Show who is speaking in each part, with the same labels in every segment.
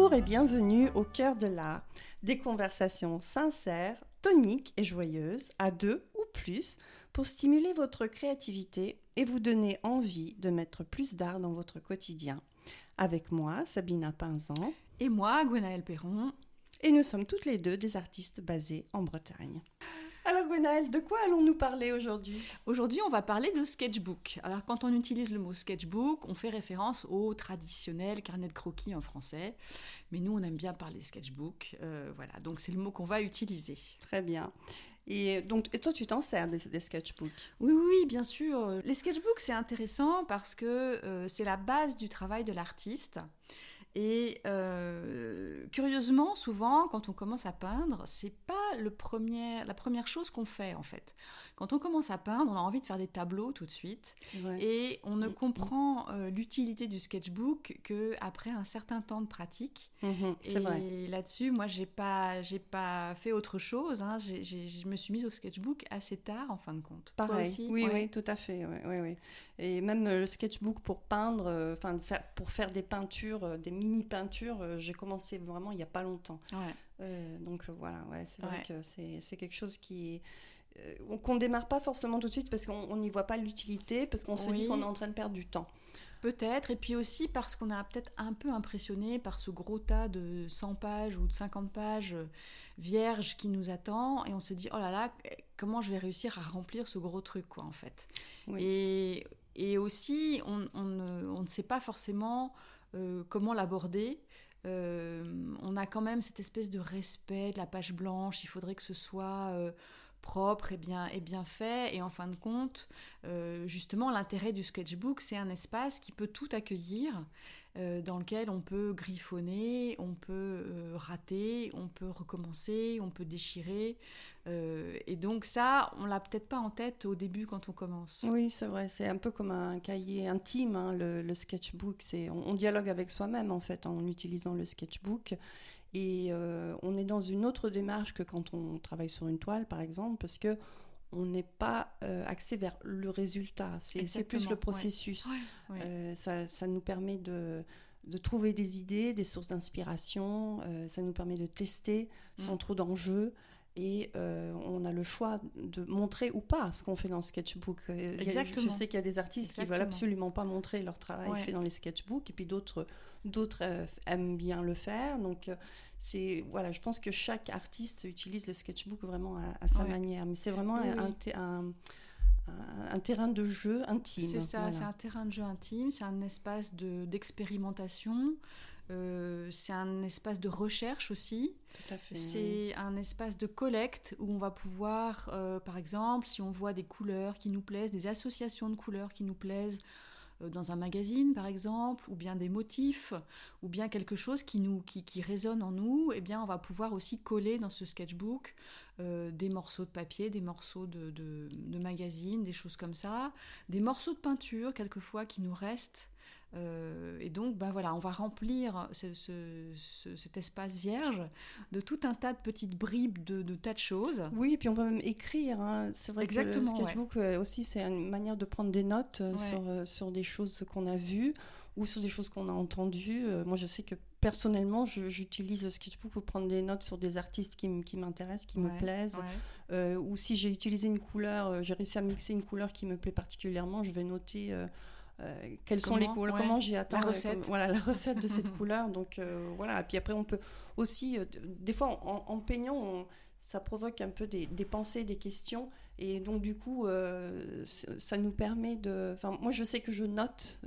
Speaker 1: Bonjour et bienvenue au cœur de l'art. Des conversations sincères, toniques et joyeuses, à deux ou plus, pour stimuler votre créativité et vous donner envie de mettre plus d'art dans votre quotidien. Avec moi, Sabina Pinzan.
Speaker 2: Et moi, Gwenaëlle Perron.
Speaker 1: Et nous sommes toutes les deux des artistes basés en Bretagne. Alors Gwenaëlle, de quoi allons-nous parler aujourd'hui ?
Speaker 2: Aujourd'hui, on va parler de sketchbook. Alors, quand on utilise le mot sketchbook, on fait référence au traditionnel carnet de croquis en français. Mais nous, on aime bien parler sketchbook. Voilà, donc c'est le mot qu'on va utiliser.
Speaker 1: Très bien. Et toi, tu t'en sers des sketchbooks ?
Speaker 2: Oui, bien sûr. Les sketchbooks, c'est intéressant parce que c'est la base du travail de l'artiste. Et curieusement, souvent, quand on commence à peindre, c'est pas la première chose qu'on fait, en fait. Quand on commence à peindre, on a envie de faire des tableaux tout de suite. Et on ne comprend l'utilité du sketchbook qu'après un certain temps de pratique.
Speaker 1: C'est vrai.
Speaker 2: Et là-dessus, moi, j'ai pas fait autre chose. Hein. Je me suis mise au sketchbook assez tard, en fin de compte.
Speaker 1: Pareil.
Speaker 2: Toi aussi ?
Speaker 1: Oui, tout à fait. Oui. Et même le sketchbook pour peindre, pour faire des peintures, des mini-peintures, j'ai commencé vraiment il n'y a pas longtemps. Voilà, c'est vrai que c'est quelque chose qu'on ne démarre pas forcément tout de suite parce qu'on n'y voit pas l'utilité, parce qu'on se dit qu'on est en train de perdre du temps.
Speaker 2: Peut-être, et puis aussi parce qu'on a peut-être un peu impressionné par ce gros tas de 100 pages ou de 50 pages vierges qui nous attend, et on se dit, oh là là, comment je vais réussir à remplir ce gros truc, quoi, en fait. Oui. Et aussi, on ne sait pas forcément comment l'aborder. On a quand même cette espèce de respect de la page blanche, il faudrait que ce soit propre et bien fait, et en fin de compte, justement, l'intérêt du sketchbook, c'est un espace qui peut tout accueillir, dans lequel on peut griffonner, on peut rater, on peut recommencer, on peut déchirer, et donc ça, on l'a peut-être pas en tête au début quand on commence.
Speaker 1: Oui, c'est vrai, c'est un peu comme un cahier intime, hein, le sketchbook, on dialogue avec soi-même en fait en utilisant le sketchbook. Et on est dans une autre démarche que quand on travaille sur une toile, par exemple, parce que on n'est pas axé vers le résultat. C'est plus le processus. Ouais. Ça nous permet de trouver des idées, des sources d'inspiration. Ça nous permet de tester sans trop d'enjeux. Et on a le choix de montrer ou pas ce qu'on fait dans le sketchbook. Je sais qu'il y a des artistes qui ne veulent absolument pas montrer leur travail fait dans les sketchbooks, et puis d'autres aiment bien le faire. Donc, je pense que chaque artiste utilise le sketchbook vraiment à sa manière. Mais c'est vraiment un terrain de jeu intime.
Speaker 2: C'est ça, c'est un terrain de jeu intime, c'est un espace d'expérimentation. C'est un espace de recherche aussi.
Speaker 1: Tout à fait,
Speaker 2: c'est un espace de collecte où on va pouvoir, par exemple, si on voit des couleurs qui nous plaisent, des associations de couleurs qui nous plaisent, dans un magazine par exemple, ou bien des motifs, ou bien quelque chose qui résonne en nous, eh bien on va pouvoir aussi coller dans ce sketchbook des morceaux de papier, des morceaux de magazine, des choses comme ça, des morceaux de peinture quelquefois qui nous restent. Et donc, on va remplir cet espace vierge de tout un tas de petites bribes de tas de choses.
Speaker 1: Oui, et puis on peut même écrire. Hein. C'est vrai que le sketchbook aussi, c'est une manière de prendre des notes sur des choses qu'on a vues ou sur des choses qu'on a entendues. Moi, je sais que personnellement, j'utilise le sketchbook pour prendre des notes sur des artistes qui m'intéressent, qui me plaisent. Ou si j'ai utilisé une couleur, j'ai réussi à mixer une couleur qui me plaît particulièrement, je vais noter... quelles sont les couleurs, comment j'ai atteint
Speaker 2: la recette.
Speaker 1: La recette de cette couleur. Donc voilà, et puis après on peut aussi des fois en peignant ça provoque un peu des pensées, des questions, et donc du coup ça nous permet moi je sais que je note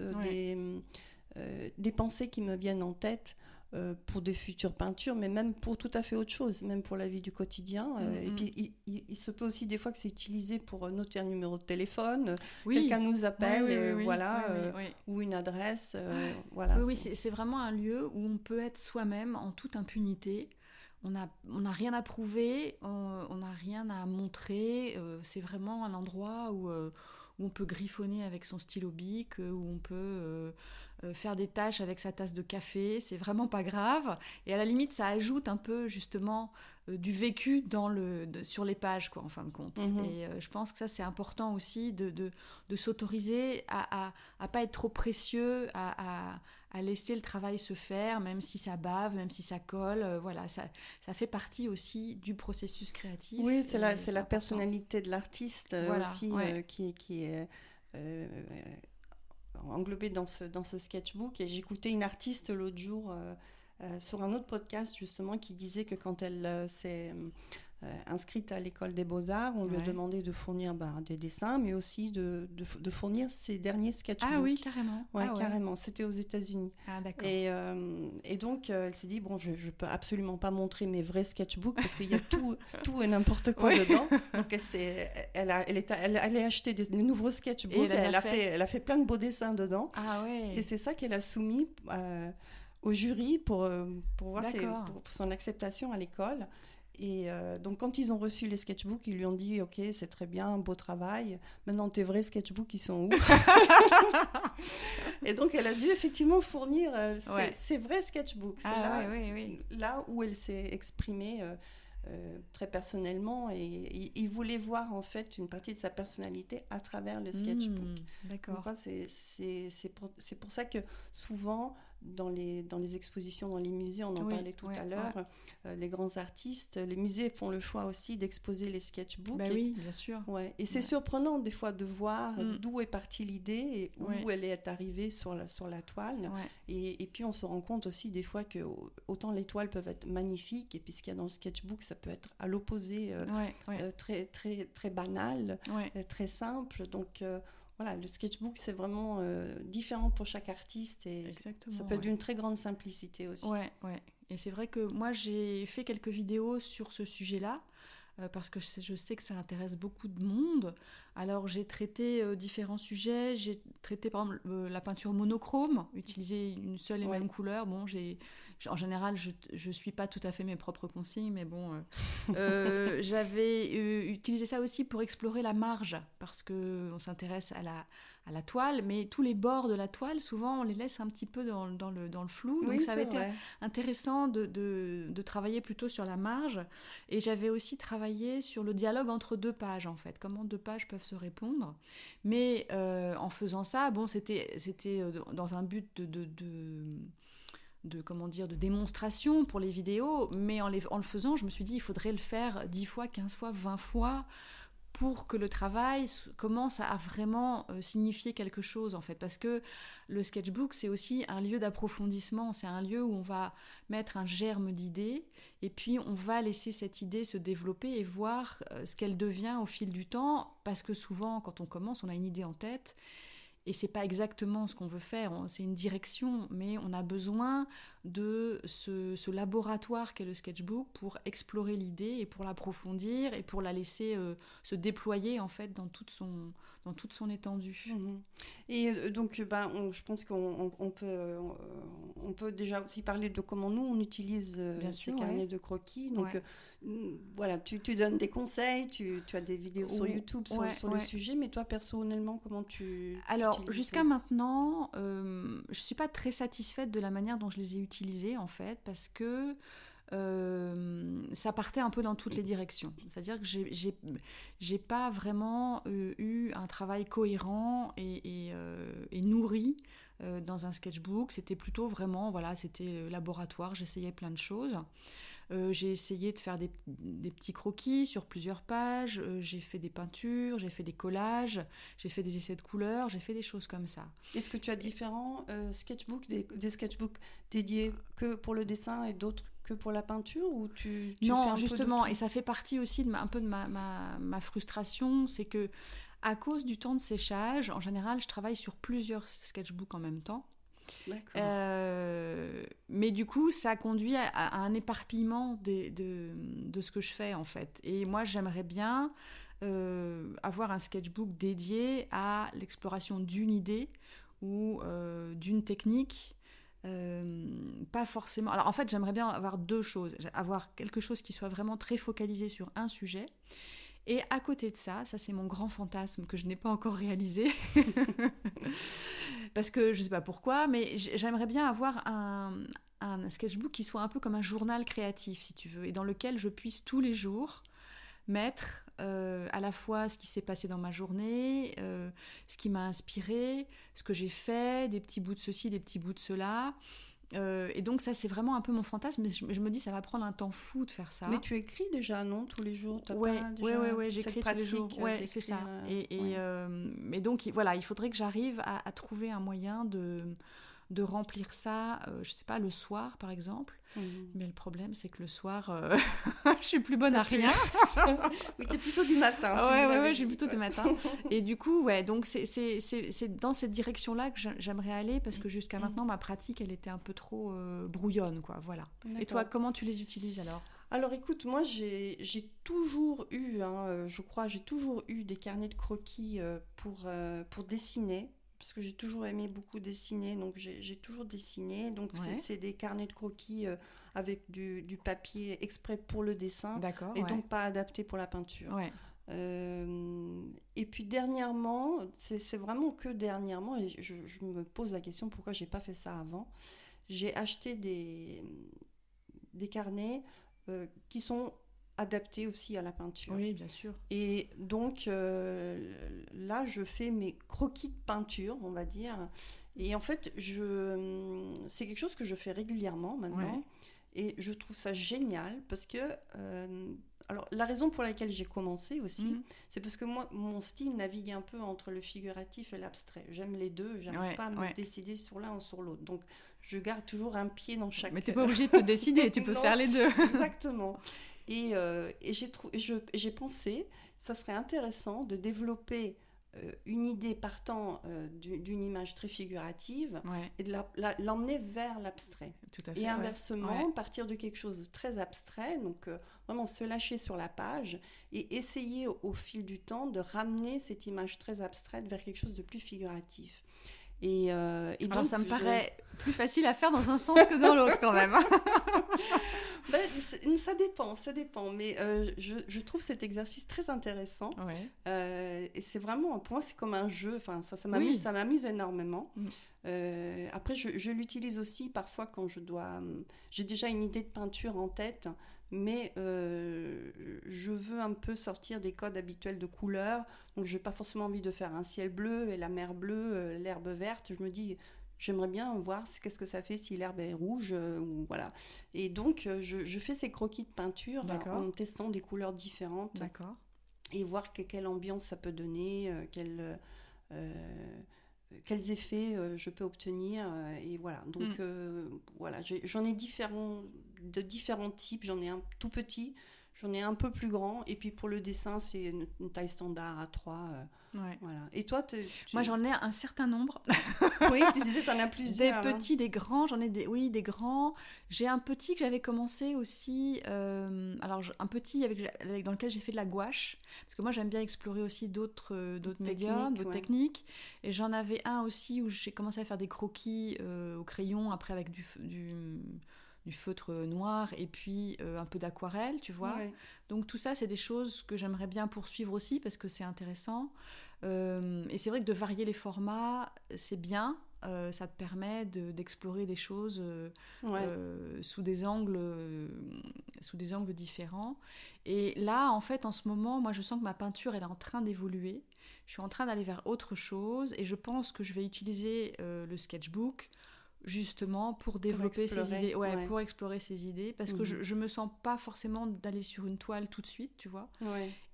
Speaker 1: des pensées qui me viennent en tête pour des futures peintures, mais même pour tout à fait autre chose, même pour la vie du quotidien. Et puis, il se peut aussi des fois que c'est utilisé pour noter un numéro de téléphone, quelqu'un nous appelle, ou une adresse.
Speaker 2: C'est vraiment un lieu où on peut être soi-même en toute impunité. On n'a rien à prouver, on n'a rien à montrer. C'est vraiment un endroit où on peut griffonner avec son stylo bic, où on peut faire des tâches avec sa tasse de café. C'est vraiment pas grave. Et à la limite, ça ajoute un peu justement du vécu sur les pages, quoi, en fin de compte. Et je pense que ça, c'est important aussi de s'autoriser à pas être trop précieux, à à laisser le travail se faire, même si ça bave, même si ça colle. Voilà, ça fait partie aussi du processus créatif.
Speaker 1: Oui, c'est la
Speaker 2: important.
Speaker 1: personnalité de l'artiste
Speaker 2: Voilà,
Speaker 1: aussi
Speaker 2: ouais.
Speaker 1: qui est englobée dans ce sketchbook. Et j'écoutais une artiste l'autre jour sur un autre podcast justement qui disait que quand elle s'est inscrite à l'école des beaux-arts, on lui a demandé de fournir des dessins, mais aussi de fournir ses derniers sketchbooks.
Speaker 2: Ah oui, carrément.
Speaker 1: Ouais, carrément. C'était aux États-Unis.
Speaker 2: Ah d'accord.
Speaker 1: Et donc, elle s'est dit, bon, je peux absolument pas montrer mes vrais sketchbooks parce qu'il y a tout et n'importe quoi dedans. Donc, elle allait acheter des nouveaux sketchbooks. Elle a fait plein de beaux dessins dedans.
Speaker 2: Ah ouais.
Speaker 1: Et c'est ça qu'elle a soumis au jury pour voir pour son acceptation à l'école. Et donc, quand ils ont reçu les sketchbooks, ils lui ont dit « Ok, c'est très bien, beau travail. Maintenant, tes vrais sketchbooks, ils sont où ?» Et donc, elle a dû effectivement fournir ses vrais sketchbooks. C'est là où elle s'est exprimée très personnellement. Et il voulait voir, en fait, une partie de sa personnalité à travers le sketchbook.
Speaker 2: D'accord.
Speaker 1: Donc, c'est pour ça que souvent... Dans les expositions, dans les musées, on en parlait tout à l'heure, les grands artistes, les musées font le choix aussi d'exposer les sketchbooks.
Speaker 2: Oui, bien sûr.
Speaker 1: Ouais. Et c'est surprenant des fois de voir d'où est partie l'idée et où elle est arrivée sur la toile.
Speaker 2: Ouais.
Speaker 1: Et puis on se rend compte aussi des fois que autant les toiles peuvent être magnifiques et puis ce qu'il y a dans le sketchbook, ça peut être à l'opposé très, très, très banal, très simple. Donc... Voilà, le sketchbook, c'est vraiment différent pour chaque artiste et
Speaker 2: exactement,
Speaker 1: ça peut être d'une très grande simplicité aussi.
Speaker 2: Ouais. Et c'est vrai que moi, j'ai fait quelques vidéos sur ce sujet-là parce que je sais que ça intéresse beaucoup de monde. Alors, j'ai traité différents sujets. J'ai traité, par exemple, la peinture monochrome, utiliser une seule et même couleur. Bon, en général, je ne suis pas tout à fait mes propres consignes, mais bon... j'avais utilisé ça aussi pour explorer la marge, parce qu'on s'intéresse à la toile, mais tous les bords de la toile, souvent, on les laisse un petit peu dans le flou. Donc, ça avait été intéressant de travailler plutôt sur la marge. Et j'avais aussi travaillé sur le dialogue entre deux pages, en fait. Comment deux pages peuvent se répondre. Mais en faisant ça, bon, c'était dans un but de démonstration pour les vidéos, mais en le faisant, je me suis dit, il faudrait le faire 10 fois, 15 fois, 20 fois pour que le travail commence à vraiment signifier quelque chose, en fait. Parce que le sketchbook, c'est aussi un lieu d'approfondissement, c'est un lieu où on va mettre un germe d'idées, et puis on va laisser cette idée se développer et voir ce qu'elle devient au fil du temps, parce que souvent, quand on commence, on a une idée en tête, et c'est pas exactement ce qu'on veut faire, c'est une direction, mais on a besoin de ce laboratoire qu'est le sketchbook pour explorer l'idée et pour l'approfondir et pour la laisser se déployer en fait dans toute son étendue.
Speaker 1: Et donc, je pense qu'on peut déjà aussi parler de comment nous on utilise ces carnets de croquis. Donc voilà, tu donnes des conseils, tu as des vidéos sur YouTube sur le sujet, mais toi personnellement, comment tu
Speaker 2: Alors, jusqu'à maintenant, je ne suis pas très satisfaite de la manière dont je les ai utilisés, en fait, parce que ça partait un peu dans toutes les directions. C'est-à-dire que j'ai pas vraiment eu un travail cohérent et nourri dans un sketchbook. C'était plutôt vraiment, c'était laboratoire, j'essayais plein de choses. J'ai essayé de faire des petits croquis sur plusieurs pages, j'ai fait des peintures, j'ai fait des collages, j'ai fait des essais de couleurs, j'ai fait des choses comme ça.
Speaker 1: Est-ce que tu as différents sketchbooks, des sketchbooks dédiés que pour le dessin et d'autres que pour la peinture ou tu
Speaker 2: non,
Speaker 1: fais un
Speaker 2: justement,
Speaker 1: peu de tout?
Speaker 2: Et ça fait partie aussi un peu de ma frustration, c'est que à cause du temps de séchage, en général, je travaille sur plusieurs sketchbooks en même temps. Mais du coup, ça conduit à un éparpillement de ce que je fais en fait. Et moi, j'aimerais bien avoir un sketchbook dédié à l'exploration d'une idée ou d'une technique. Pas forcément. Alors en fait, j'aimerais bien avoir deux choses. Avoir quelque chose qui soit vraiment très focalisé sur un sujet. Et à côté de ça c'est mon grand fantasme que je n'ai pas encore réalisé, parce que je ne sais pas pourquoi, mais j'aimerais bien avoir un sketchbook qui soit un peu comme un journal créatif, si tu veux, et dans lequel je puisse tous les jours mettre à la fois ce qui s'est passé dans ma journée, ce qui m'a inspiré, ce que j'ai fait, des petits bouts de ceci, des petits bouts de cela. Et donc ça, c'est vraiment un peu mon fantasme, mais je me dis, ça va prendre un temps fou de faire ça.
Speaker 1: Mais tu écris déjà, non, tous les jours?
Speaker 2: Ouais, j'écris tous les jours. Ouais, c'est ça. Mais donc, voilà, il faudrait que j'arrive à trouver un moyen de remplir ça, je sais pas, le soir, par exemple. Mais le problème, c'est que le soir, je suis plus bonne à rien.
Speaker 1: Oui, t'es plutôt du matin.
Speaker 2: Ouais, je suis plutôt du matin. Et du coup, donc c'est dans cette direction-là que j'aimerais aller, parce que jusqu'à maintenant, ma pratique, elle était un peu trop brouillonne, quoi. Voilà.
Speaker 1: D'accord.
Speaker 2: Et toi, comment tu les utilises alors ?
Speaker 1: Alors écoute, moi j'ai toujours eu, je crois, j'ai toujours eu des carnets de croquis pour dessiner. Parce que j'ai toujours aimé beaucoup dessiner, donc j'ai toujours dessiné. Donc c'est des carnets de croquis avec du papier exprès pour le dessin.
Speaker 2: D'accord,
Speaker 1: et donc pas adapté pour la peinture.
Speaker 2: Ouais.
Speaker 1: Et puis dernièrement, c'est vraiment que dernièrement, et je me pose la question pourquoi j'ai pas fait ça avant. J'ai acheté des carnets qui sont adaptés aussi à la peinture.
Speaker 2: Oui, bien sûr.
Speaker 1: Et donc là, je fais mes croquis de peinture, on va dire. Et en fait, c'est quelque chose que je fais régulièrement maintenant. Ouais. Et je trouve ça génial parce que... alors, la raison pour laquelle j'ai commencé aussi, c'est parce que moi, mon style navigue un peu entre le figuratif et l'abstrait. J'aime les deux, j'arrive pas à me décider sur l'un ou sur l'autre. Donc, je garde toujours un pied dans chaque...
Speaker 2: Mais t'es pas obligée de te décider, tu peux faire les deux.
Speaker 1: Exactement. Et j'ai pensé, ça serait intéressant de développer une idée partant d'une image très figurative et de l'emmener vers l'abstrait.
Speaker 2: Tout à fait.
Speaker 1: Et inversement, partir de quelque chose de très abstrait, donc vraiment se lâcher sur la page et essayer au fil du temps de ramener cette image très abstraite vers quelque chose de plus figuratif. Et
Speaker 2: alors
Speaker 1: donc,
Speaker 2: ça me paraît plus facile à faire dans un sens que dans l'autre quand même.
Speaker 1: Ça dépend. Mais je trouve cet exercice très intéressant. Ouais. Et c'est vraiment, pour moi, c'est comme un jeu. Enfin, ça m'amuse énormément. Après, je l'utilise aussi parfois quand j'ai déjà une idée de peinture en tête, mais je veux un peu sortir des codes habituels de couleurs. Donc, je n'ai pas forcément envie de faire un ciel bleu et la mer bleue, l'herbe verte. Je me dis, j'aimerais bien voir qu'est-ce que ça fait si l'herbe est rouge. Voilà. Et donc, je fais ces croquis de peinture en testant des couleurs différentes.
Speaker 2: D'accord.
Speaker 1: Et voir quelle ambiance ça peut donner, quels effets je peux obtenir. Et voilà. Donc, voilà, j'en ai de différents types. J'en ai un tout petit, j'en ai un peu plus grand. Et puis, pour le dessin, c'est une taille standard A3. Voilà. Et toi,
Speaker 2: moi, j'en ai un certain nombre.
Speaker 1: Oui, tu disais, tu en as plusieurs.
Speaker 2: Des petits, des grands. J'en ai des grands. J'ai un petit que j'avais commencé aussi. Alors, un petit dans lequel j'ai fait de la gouache. Parce que moi, j'aime bien explorer aussi d'autres médiums, d'autres techniques. Et j'en avais un aussi où j'ai commencé à faire des croquis au crayon, après avec du feutre noir et puis un peu d'aquarelle, tu vois. Ouais. Donc tout ça, c'est des choses que j'aimerais bien poursuivre aussi parce que c'est intéressant. Et c'est vrai que de varier les formats, c'est bien. Ça te permet d'explorer des choses sous des angles différents. Et là, en fait, en ce moment, moi, je sens que ma peinture, elle est en train d'évoluer. Je suis en train d'aller vers autre chose et je pense que je vais utiliser le sketchbook justement pour développer ces idées, pour explorer ces idées, parce que je me sens pas forcément d'aller sur une toile tout de suite, tu vois.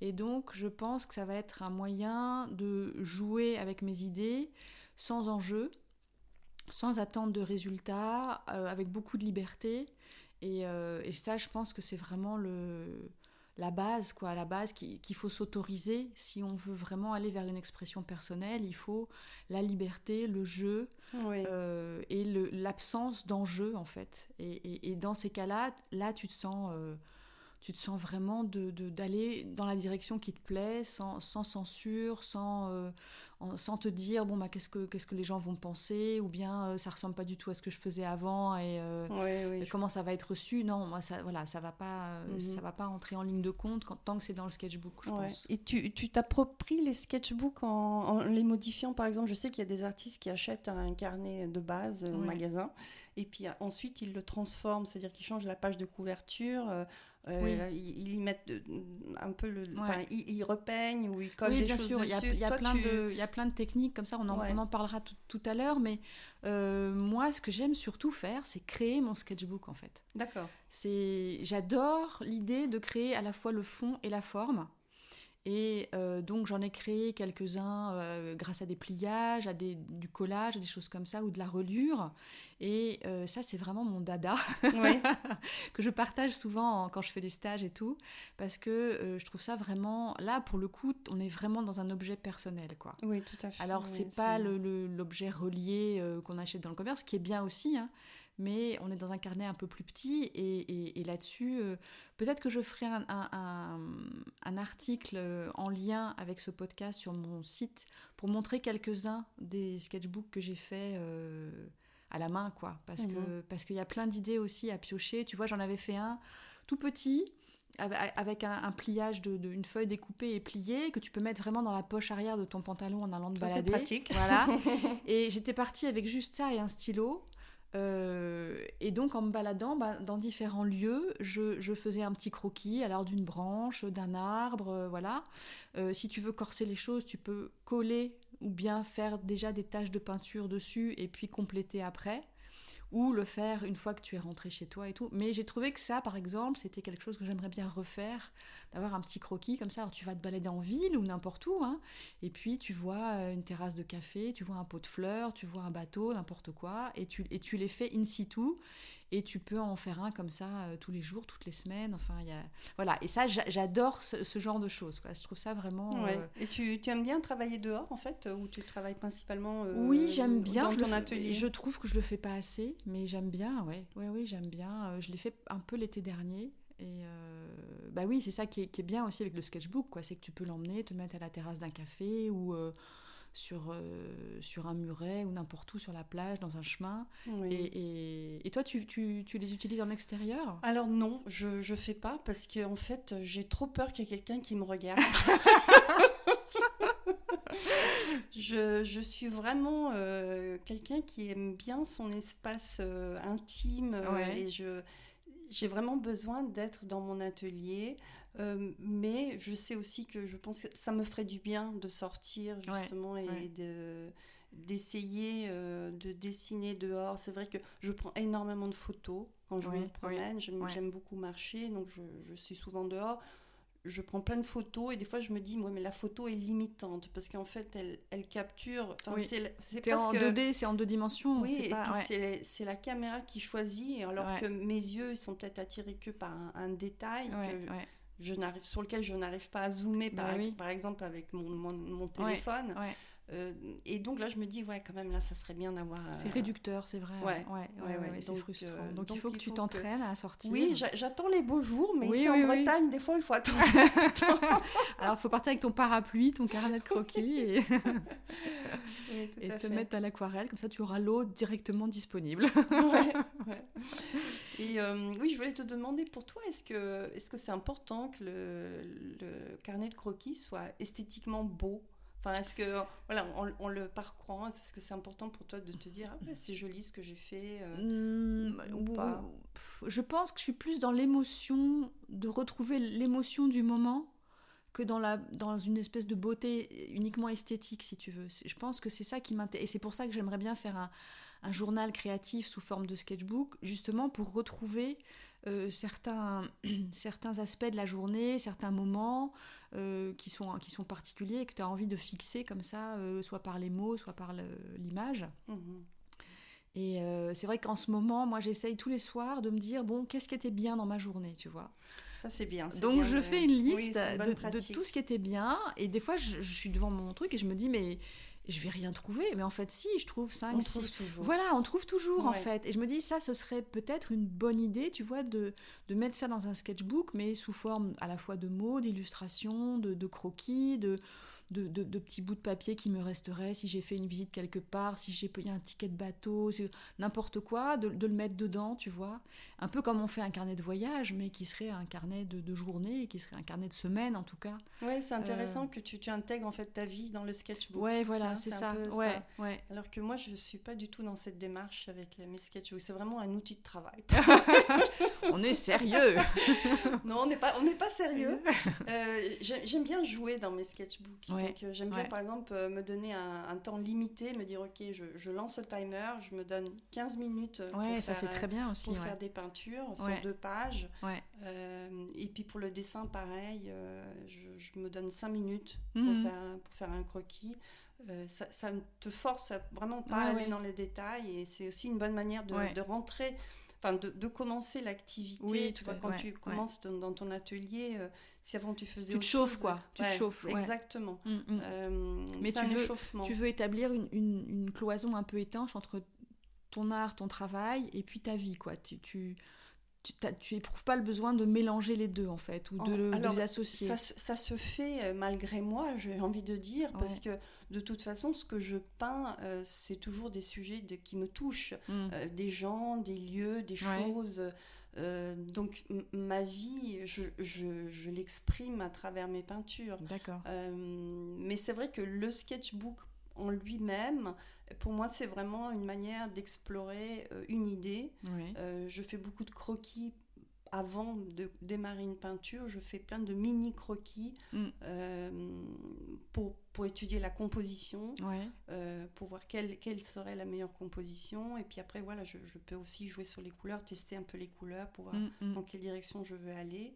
Speaker 2: Et donc je pense que ça va être un moyen de jouer avec mes idées sans enjeu, sans attente de résultats, avec beaucoup de liberté. Et ça, je pense que c'est vraiment la base qu'il faut s'autoriser si on veut vraiment aller vers une expression personnelle. Il faut la liberté, le jeu et l'absence d'enjeu en fait. Et dans ces cas-là, tu te sens vraiment d'aller dans la direction qui te plaît, sans censure, sans te dire qu'est-ce que les gens vont penser, ou bien ça ressemble pas du tout à ce que je faisais avant et comment ça va être reçu. Non, moi ça va pas entrer en ligne de compte tant que c'est dans le sketchbook, je pense.
Speaker 1: Et tu t'appropries les sketchbooks en les modifiant, par exemple. Je sais qu'il y a des artistes qui achètent un carnet de base au magasin et puis ensuite ils le transforment, c'est-à-dire qu'ils changent la page de couverture, ils y mettent un peu ils repeignent ou ils collent des
Speaker 2: bien
Speaker 1: choses
Speaker 2: sûr.
Speaker 1: dessus.
Speaker 2: Il y a plein de techniques comme ça, on en parlera tout à l'heure, mais moi ce que j'aime surtout faire, c'est créer mon sketchbook en fait.
Speaker 1: D'accord.
Speaker 2: J'adore l'idée de créer à la fois le fond et la forme. Et donc j'en ai créé quelques-uns grâce à des pliages, du collage, des choses comme ça, ou de la reliure. Et ça, c'est vraiment mon dada, que je partage souvent quand je fais des stages et tout, parce que je trouve ça vraiment... Là, pour le coup, on est vraiment dans un objet personnel, quoi.
Speaker 1: Oui, tout à fait.
Speaker 2: Alors, c'est pas l'objet relié qu'on achète dans le commerce, qui est bien aussi, hein, mais on est dans un carnet un peu plus petit, et là-dessus, peut-être que je ferai un article en lien avec ce podcast sur mon site pour montrer quelques-uns des sketchbooks que j'ai faits à la main, quoi, parce qu'il y a plein d'idées aussi à piocher. Tu vois, j'en avais fait un tout petit, avec un pliage d'une feuille découpée et pliée que tu peux mettre vraiment dans la poche arrière de ton pantalon en allant te balader.
Speaker 1: C'est pratique.
Speaker 2: Voilà. Et j'étais partie avec juste ça et un stylo. Et donc en me baladant dans différents lieux, je faisais un petit croquis, alors d'une branche, d'un arbre, voilà. Si tu veux corser les choses, tu peux coller ou bien faire déjà des taches de peinture dessus et puis compléter après, ou le faire une fois que tu es rentré chez toi et tout. Mais j'ai trouvé que ça, par exemple, c'était quelque chose que j'aimerais bien refaire, d'avoir un petit croquis comme ça. Alors tu vas te balader en ville ou n'importe où, hein, et puis tu vois une terrasse de café, tu vois un pot de fleurs, tu vois un bateau, n'importe quoi, et tu les fais in situ, et tu peux en faire un comme ça tous les jours, toutes les semaines, enfin, voilà. Et ça, j'adore ce genre de choses, quoi. Je trouve ça vraiment...
Speaker 1: Et tu aimes bien travailler dehors, en fait, ou tu travailles principalement
Speaker 2: oui, j'aime bien,
Speaker 1: dans ton atelier?
Speaker 2: Je trouve que je le fais pas assez, mais j'aime bien, oui, j'aime bien. Je l'ai fait un peu l'été dernier, et oui, c'est ça qui est bien aussi avec le sketchbook, quoi. C'est que tu peux l'emmener, te mettre à la terrasse d'un café, ou... sur un muret ou n'importe où sur la plage, dans un chemin. Oui. Et toi, tu les utilises en extérieur?
Speaker 1: Alors non, je fais pas parce que en fait, j'ai trop peur qu'il y ait quelqu'un qui me regarde. Je suis vraiment quelqu'un qui aime bien son espace intime, et j'ai vraiment besoin d'être dans mon atelier. Mais je sais aussi que je pense que ça me ferait du bien de sortir justement et d'essayer de dessiner dehors. C'est vrai que je prends énormément de photos quand je me promène. J'aime beaucoup marcher, donc je suis souvent dehors. Je prends plein de photos et des fois je me dis mais la photo est limitante parce qu'en fait elle capture, c'est
Speaker 2: presque... en 2D, c'est en 2 dimensions.
Speaker 1: Oui, et puis c'est la caméra qui choisit, alors que mes yeux ils sont peut-être attirés que par un détail sur lequel je n'arrive pas à zoomer, par exemple avec mon téléphone. Et donc là je me dis quand même là ça serait bien d'avoir
Speaker 2: c'est réducteur, c'est vrai. C'est donc, frustrant, donc il faut que tu t'entraînes à sortir.
Speaker 1: Oui, j'attends les beaux jours, mais ici en Bretagne des fois il faut attendre.
Speaker 2: Alors il faut partir avec ton parapluie, ton carnet de croquis et te mettre à l'aquarelle, comme ça tu auras l'eau directement disponible.
Speaker 1: Et oui, je voulais te demander, pour toi, est-ce que c'est important que le carnet de croquis soit esthétiquement beau? Enfin, est-ce que, en le parcourant, est-ce que c'est important pour toi de te dire c'est joli ce que j'ai fait ou pas?
Speaker 2: Je pense que je suis plus dans l'émotion, de retrouver l'émotion du moment, que dans une espèce de beauté uniquement esthétique, si tu veux. Je pense que c'est ça qui m'intéresse. Et c'est pour ça que j'aimerais bien faire un journal créatif sous forme de sketchbook, justement pour retrouver certains aspects de la journée, certains moments qui sont particuliers et que tu as envie de fixer comme ça, soit par les mots, soit par l'image. Et c'est vrai qu'en ce moment, moi, j'essaye tous les soirs de me dire, bon, qu'est-ce qui était bien dans ma journée, tu vois ?
Speaker 1: Ça, c'est bien.
Speaker 2: Donc, je fais une liste de tout ce qui était bien. Et des fois, je suis devant mon truc et je me dis, mais je vais rien trouver. Mais en fait, si, je trouve 5, 6...
Speaker 1: trouve toujours.
Speaker 2: Voilà, on trouve toujours, en fait. Et je me dis, ça, ce serait peut-être une bonne idée, tu vois, de mettre ça dans un sketchbook, mais sous forme à la fois de mots, d'illustrations, de croquis, de petits bouts de papier qui me resteraient si j'ai fait une visite quelque part, si j'ai payé un ticket de bateau, n'importe quoi, de le mettre dedans, tu vois. Un peu comme on fait un carnet de voyage, mais qui serait un carnet de journée, qui serait un carnet de semaine en tout cas.
Speaker 1: Oui, c'est intéressant que tu intègres en fait ta vie dans le sketchbook.
Speaker 2: Ouais, voilà, c'est ça.
Speaker 1: Un peu
Speaker 2: ouais,
Speaker 1: ça.
Speaker 2: Ouais.
Speaker 1: Alors que moi, je ne suis pas du tout dans cette démarche avec mes sketchbooks. C'est vraiment un outil de travail.
Speaker 2: On est sérieux.
Speaker 1: Non, on n'est pas sérieux. J'aime bien jouer dans mes sketchbooks.
Speaker 2: Ouais,
Speaker 1: Donc, j'aime bien, par exemple, me donner un temps limité, me dire, OK, je lance le timer, je me donne 15 minutes
Speaker 2: ça c'est très bien aussi,
Speaker 1: pour faire des peintures sur 2 pages.
Speaker 2: Ouais.
Speaker 1: Et puis pour le dessin, pareil, je me donne 5 minutes pour faire un croquis. Ça te force à vraiment pas aller dans les détails, et c'est aussi une bonne manière de rentrer, enfin de commencer l'activité.
Speaker 2: Oui,
Speaker 1: tu vois, quand tu commences dans ton atelier, si avant tu faisais
Speaker 2: tu te chauffes, quoi. Tu te chauffes.
Speaker 1: Exactement.
Speaker 2: Mais
Speaker 1: tu
Speaker 2: veux établir une cloison un peu étanche entre ton art, ton travail, et puis ta vie, quoi. Tu éprouves pas le besoin de mélanger les deux, en fait, ou de les associer.
Speaker 1: Ça se fait malgré moi, j'ai envie de dire, parce que de toute façon, ce que je peins, c'est toujours des sujets qui me touchent, des gens, des lieux, des choses. Donc ma vie, je l'exprime à travers mes peintures.
Speaker 2: D'accord.
Speaker 1: Mais c'est vrai que le sketchbook en lui-même, pour moi, c'est vraiment une manière d'explorer une idée. Je fais beaucoup de croquis avant de démarrer une peinture. Je fais plein de mini croquis pour étudier la composition, pour voir quelle serait la meilleure composition. Et puis après, voilà, je peux aussi jouer sur les couleurs, tester un peu les couleurs pour voir dans quelle direction je veux aller.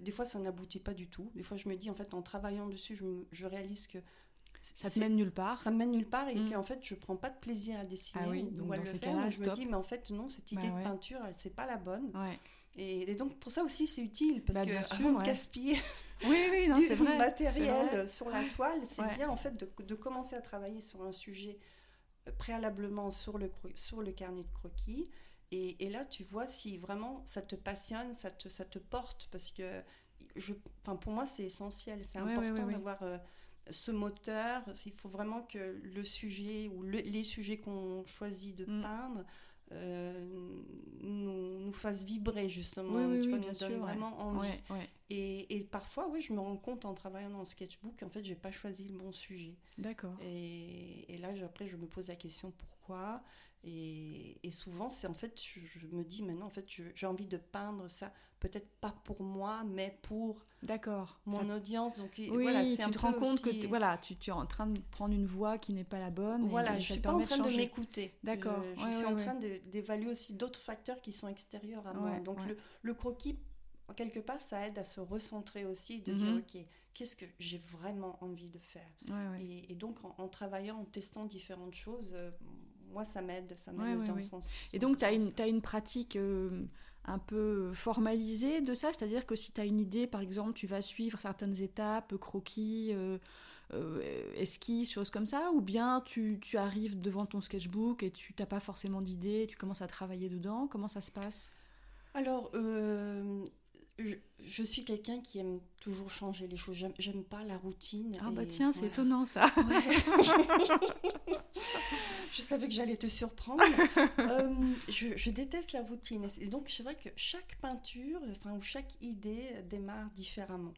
Speaker 1: Des fois, ça n'aboutit pas du tout. Des fois, je me dis, en fait, en travaillant dessus, je réalise que
Speaker 2: ça te mène nulle part.
Speaker 1: Ça me mène nulle part, et qu'en fait, je prends pas de plaisir à dessiner
Speaker 2: donc
Speaker 1: ou à
Speaker 2: dans
Speaker 1: le
Speaker 2: ces
Speaker 1: faire.
Speaker 2: cas-là,
Speaker 1: Je me dis, mais en fait, non, cette idée de peinture, c'est pas la bonne. Et donc, pour ça aussi, c'est utile, parce que avant de gaspiller
Speaker 2: c'est vrai,
Speaker 1: matériel sur la toile, c'est bien, en fait, de commencer à travailler sur un sujet préalablement sur le carnet de croquis. Et là, tu vois si vraiment ça te passionne, ça te porte, parce que pour moi, c'est essentiel. C'est important d'avoir ce moteur. Il faut vraiment que le sujet ou les sujets qu'on choisit de peindre nous fassent vibrer, justement. Tu vois, nous donnent vraiment envie. Et parfois, je me rends compte en travaillant dans le sketchbook, en fait, j'ai pas choisi le bon sujet.
Speaker 2: D'accord.
Speaker 1: Et là, après, je me pose la question pourquoi. Et souvent, c'est en fait, je me dis maintenant, en fait, j'ai envie de peindre ça, peut-être pas pour moi, mais pour mon audience. Donc, voilà, c'est
Speaker 2: tu te rends compte que tu es en train de prendre une voie qui n'est pas la bonne.
Speaker 1: Voilà, je suis pas en train de m'écouter.
Speaker 2: D'accord.
Speaker 1: Je suis en train d'évaluer aussi d'autres facteurs qui sont extérieurs à moi. Donc, le croquis, quelque part, ça aide à se recentrer aussi, de dire, OK, qu'est-ce que j'ai vraiment envie de faire. Et donc, en travaillant, en testant différentes choses, moi, ça m'aide dans ce sens.
Speaker 2: Et donc, tu as une pratique un peu formalisée de ça, c'est-à-dire que si tu as une idée, par exemple, tu vas suivre certaines étapes, croquis, esquisses, choses comme ça, ou bien tu arrives devant ton sketchbook et tu n'as pas forcément d'idée, tu commences à travailler dedans. Comment ça se passe ?
Speaker 1: Alors, je suis quelqu'un qui aime toujours changer les choses. J'aime pas la routine.
Speaker 2: Ah bah tiens, c'est étonnant ça.
Speaker 1: Je savais que j'allais te surprendre. Je déteste la routine. Et donc, c'est vrai que chaque peinture, ou chaque idée démarre différemment.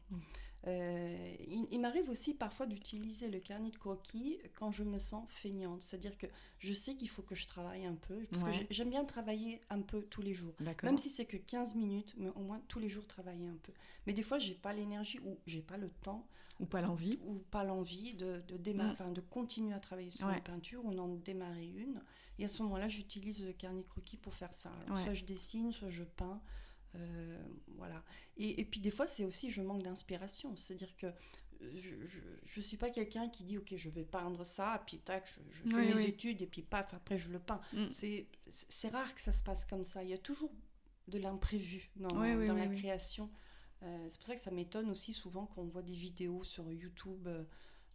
Speaker 1: Il m'arrive aussi parfois d'utiliser le carnet de croquis quand je me sens feignante. C'est-à-dire que je sais qu'il faut que je travaille un peu, parce que j'aime bien travailler un peu tous les jours. Même si c'est que 15 minutes, mais au moins tous les jours travailler un peu. Mais des fois, j'ai pas l'énergie, ou j'ai pas le temps.
Speaker 2: Ou pas l'envie.
Speaker 1: De continuer à travailler sur une peinture, ou d'en démarrer une. Et à ce moment-là, j'utilise le carnet de croquis pour faire ça. Alors, soit je dessine, soit je peins. Voilà. Et puis des fois, c'est aussi, je manque d'inspiration. C'est-à-dire que je suis pas quelqu'un qui dit, OK, je vais peindre ça, puis tac, je fais mes études, et puis paf, après je le peins. C'est rare que ça se passe comme ça. Il y a toujours de l'imprévu dans la création. C'est pour ça que ça m'étonne aussi souvent quand on voit des vidéos sur YouTube.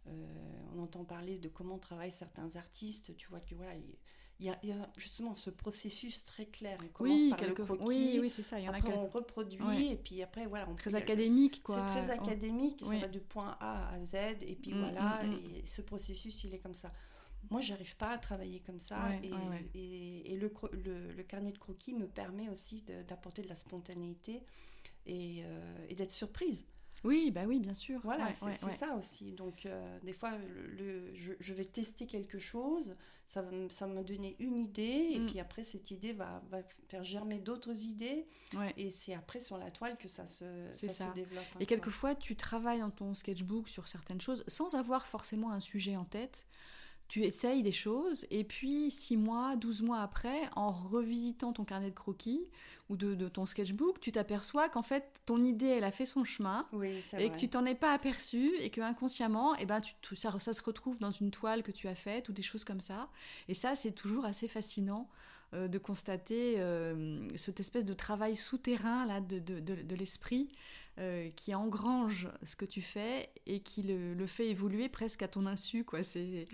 Speaker 1: On entend parler de comment travaillent certains artistes. Tu vois que voilà, il y a justement ce processus très clair. On commence par le croquis,
Speaker 2: oui, c'est ça. Il y en
Speaker 1: après
Speaker 2: a
Speaker 1: on reproduit, et puis après, voilà.
Speaker 2: Très académique, quoi.
Speaker 1: C'est très académique, ça va du point A à Z, et puis voilà, et ce processus, il est comme ça. Moi, j'arrive pas à travailler comme ça, et le carnet de croquis me permet aussi d'apporter de la spontanéité et d'être surprise.
Speaker 2: Oui, bah oui, bien sûr.
Speaker 1: Voilà, c'est ça aussi. Donc, des fois, je vais tester quelque chose, ça va me donner une idée, et puis après, cette idée va faire germer d'autres idées, et c'est après sur la toile que ça se développe.
Speaker 2: Et quelquefois, tu travailles dans ton sketchbook sur certaines choses sans avoir forcément un sujet en tête. Tu essayes des choses, et puis 6 mois, 12 mois après, en revisitant ton carnet de croquis ou de ton sketchbook, tu t'aperçois qu'en fait, ton idée, elle a fait son chemin, et que tu t'en es pas aperçu, et que inconsciemment, ça se retrouve dans une toile que tu as faite, ou des choses comme ça. Et ça, c'est toujours assez fascinant de constater cette espèce de travail souterrain là, de l'esprit, qui engrange ce que tu fais et qui le fait évoluer presque à ton insu, quoi. C'est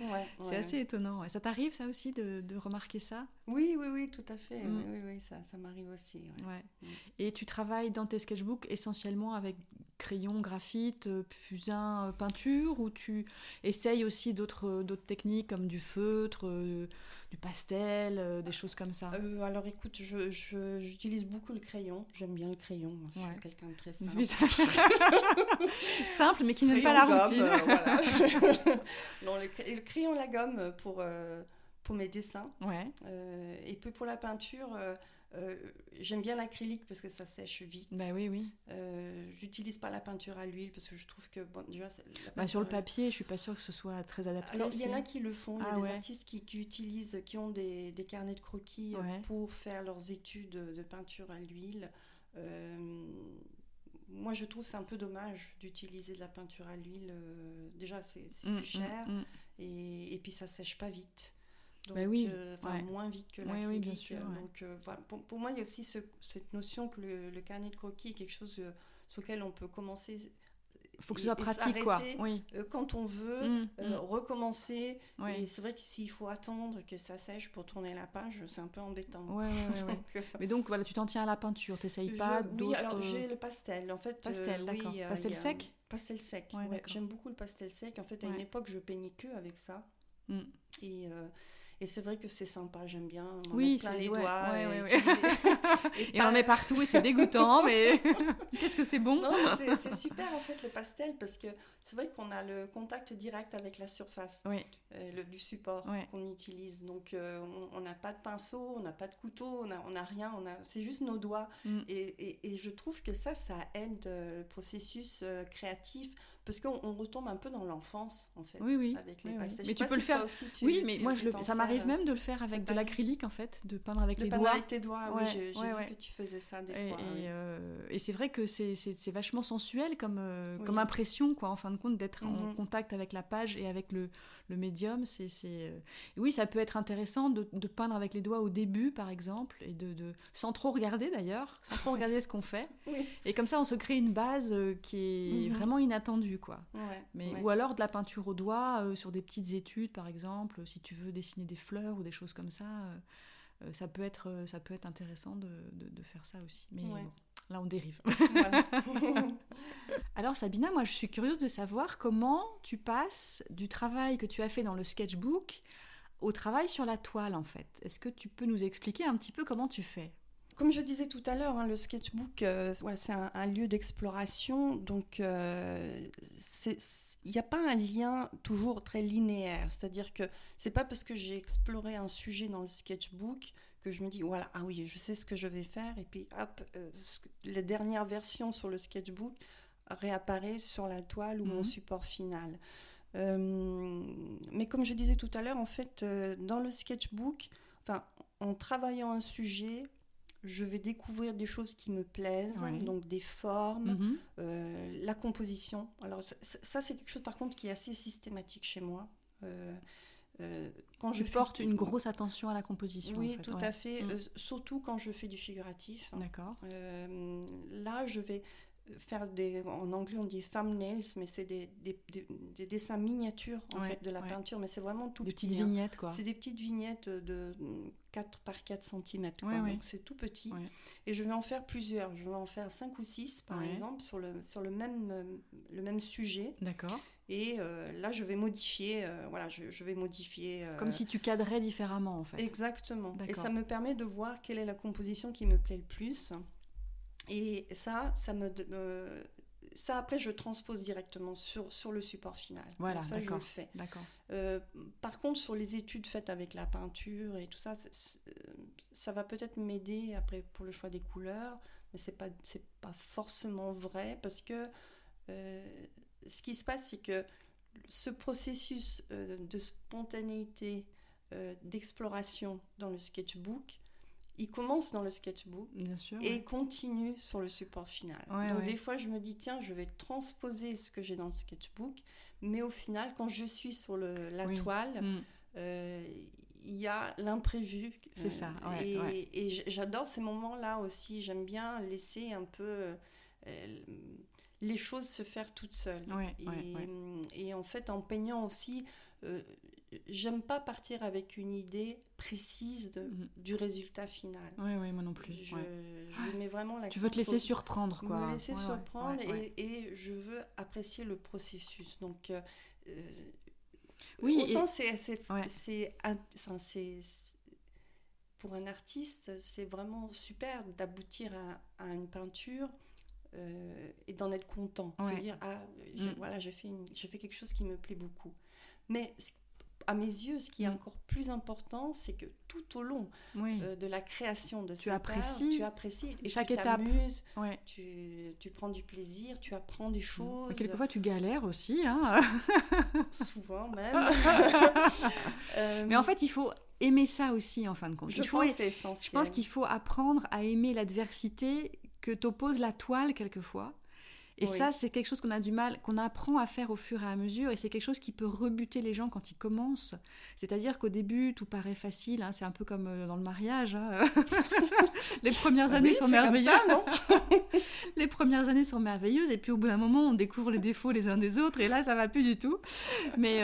Speaker 2: assez étonnant. Ça t'arrive, ça aussi, de remarquer ça ?
Speaker 1: Oui, tout à fait. Oui, ça m'arrive aussi.
Speaker 2: Et tu travailles dans tes sketchbooks essentiellement avec crayon, graphite, fusain, peinture, ou tu essayes aussi d'autres techniques comme du feutre, du pastel, des choses comme ça ?
Speaker 1: Alors écoute, j'utilise beaucoup le crayon. J'aime bien le crayon. Je suis quelqu'un de très simple.
Speaker 2: Simple, mais qui n'aime pas la routine.
Speaker 1: Voilà. Non, le crayon, la gomme pour mes dessins. Et puis pour la peinture, j'aime bien l'acrylique parce que ça sèche vite.
Speaker 2: Bah oui.
Speaker 1: J'utilise pas la peinture à l'huile parce que je trouve que déjà
Speaker 2: sur le papier, je suis pas sûre que ce soit très adapté.
Speaker 1: Alors il y en a qui le font, il y a des artistes qui ont des carnets de croquis pour faire leurs études de peinture à l'huile. Moi, je trouve c'est un peu dommage d'utiliser de la peinture à l'huile. Déjà, c'est plus cher, et puis ça sèche pas vite. Donc, moins vite que l'acrylique.
Speaker 2: Oui, bien sûr.
Speaker 1: Donc, voilà. Pour moi, il y a aussi cette notion que le carnet de croquis est quelque chose sur lequel on peut commencer.
Speaker 2: Il faut que ce soit pratique, quoi.
Speaker 1: Quand on veut, recommencer. Et c'est vrai que s'il faut attendre que ça sèche pour tourner la page, c'est un peu embêtant.
Speaker 2: Mais donc, voilà, tu t'en tiens à la peinture, t'essayes pas d'autres...
Speaker 1: Oui, alors j'ai le pastel. En fait,
Speaker 2: pastel, d'accord. Pastel sec ?
Speaker 1: Pastel sec, j'aime beaucoup le pastel sec. En fait, à une époque, je peignais que avec ça. Et c'est vrai que c'est sympa, j'aime bien m'en mettre plein les doigts.
Speaker 2: Et on en met partout et c'est dégoûtant, mais qu'est-ce que c'est bon.
Speaker 1: Non, c'est super en fait le pastel, parce que c'est vrai qu'on a le contact direct avec la surface du support qu'on utilise. Donc on n'a pas de pinceau, on n'a pas de couteau, on n'a rien, c'est juste nos doigts. Et je trouve que ça aide le processus créatif, parce qu'on retombe un peu dans l'enfance, en fait, avec les pastels.
Speaker 2: Mais tu peux le faire aussi. Mais moi, ça m'arrive même de le faire avec de l'acrylique, en fait, de peindre avec les doigts.
Speaker 1: Avec tes doigts, j'ai vu que tu faisais ça des fois.
Speaker 2: Et c'est vrai que c'est vachement sensuel comme impression, quoi, en fin de compte, d'être en contact avec la page et avec le médium. Oui, ça peut être intéressant de peindre avec les doigts au début, par exemple, et sans trop regarder, d'ailleurs, sans trop regarder ce qu'on fait. Et comme ça, on se crée une base qui est vraiment inattendue, quoi. Ou alors de la peinture au doigt sur des petites études, par exemple, si tu veux dessiner des fleurs ou des choses comme ça, ça peut être intéressant de faire ça aussi. Mais bon, là on dérive. Alors Sabina, moi je suis curieuse de savoir comment tu passes du travail que tu as fait dans le sketchbook au travail sur la toile, en fait. Est-ce que tu peux nous expliquer un petit peu comment tu fais ?
Speaker 1: Comme je disais tout à l'heure, le sketchbook, c'est un lieu d'exploration, donc il n'y a pas un lien toujours très linéaire. C'est-à-dire que c'est pas parce que j'ai exploré un sujet dans le sketchbook que je me dis, voilà, ah oui, je sais ce que je vais faire, et puis hop, les dernières versions sur le sketchbook réapparaissent sur la toile ou mon support final. Mais comme je disais tout à l'heure, en fait, dans le sketchbook, en travaillant un sujet, je vais découvrir des choses qui me plaisent, donc des formes, la composition. Alors ça, c'est quelque chose par contre qui est assez systématique chez moi.
Speaker 2: Quand je porte une grosse attention à la composition.
Speaker 1: Oui,
Speaker 2: en fait.
Speaker 1: Tout à fait. Surtout quand je fais du figuratif.
Speaker 2: D'accord.
Speaker 1: Là, je vais faire en anglais on dit thumbnails, mais c'est des dessins miniatures en fait de la peinture, mais c'est vraiment tout
Speaker 2: des
Speaker 1: petit.
Speaker 2: Des petites vignettes, quoi.
Speaker 1: C'est des petites vignettes de 4 par 4 cm, donc c'est tout petit. Et je vais en faire plusieurs. Je vais en faire 5 ou 6 par exemple sur le même sujet.
Speaker 2: D'accord.
Speaker 1: Et là, je vais modifier, je vais modifier...
Speaker 2: Comme si tu cadrais différemment, en fait.
Speaker 1: Exactement.
Speaker 2: D'accord.
Speaker 1: Et ça me permet de voir quelle est la composition qui me plaît le plus. Et ça après, je transpose directement sur le support final.
Speaker 2: Voilà,
Speaker 1: donc ça,
Speaker 2: d'accord.
Speaker 1: je le fais.
Speaker 2: D'accord.
Speaker 1: Par contre, sur les études faites avec la peinture et tout ça, ça va peut-être m'aider après pour le choix des couleurs, mais c'est pas forcément vrai, parce que ce qui se passe, c'est que ce processus de spontanéité, d'exploration dans le sketchbook, il commence dans le sketchbook.
Speaker 2: Bien sûr,
Speaker 1: et continue sur le support final. Donc des fois, je me dis, tiens, je vais transposer ce que j'ai dans le sketchbook, mais au final, quand je suis sur la toile, il y a l'imprévu.
Speaker 2: C'est ça,
Speaker 1: et j'adore ces moments-là aussi. J'aime bien laisser un peu les choses se faire toutes seules. Et en fait, en peignant aussi, j'aime pas partir avec une idée précise du résultat final.
Speaker 2: Oui, moi non plus.
Speaker 1: Je mets vraiment l'accent.
Speaker 2: Tu veux te laisser surprendre, quoi.
Speaker 1: Me laisser surprendre et je veux apprécier le processus. Donc, autant c'est pour un artiste, c'est vraiment super d'aboutir à une peinture. Et d'en être content, se dire j'ai fait quelque chose qui me plaît beaucoup. Mais à mes yeux, ce qui est encore plus important, c'est que tout au long de la création de cette art, tu apprécies et
Speaker 2: chaque
Speaker 1: tu
Speaker 2: étape.
Speaker 1: T'amuses, tu prends du plaisir, tu apprends des choses.
Speaker 2: Mais quelquefois tu galères aussi, hein.
Speaker 1: Souvent même.
Speaker 2: Mais en fait, il faut aimer ça aussi, en fin de compte.
Speaker 1: Je pense que c'est essentiel.
Speaker 2: Je pense qu'il faut apprendre à aimer l'adversité que t'oppose la toile quelquefois. Et ça, c'est quelque chose qu'on apprend à faire au fur et à mesure, et c'est quelque chose qui peut rebuter les gens quand ils commencent. C'est-à-dire qu'au début, tout paraît facile, hein, c'est un peu comme dans le mariage. Hein. Les premières années sont merveilleuses. Comme ça, non Les premières années sont merveilleuses, et puis au bout d'un moment, on découvre les défauts les uns des autres, et là, ça va plus du tout. Mais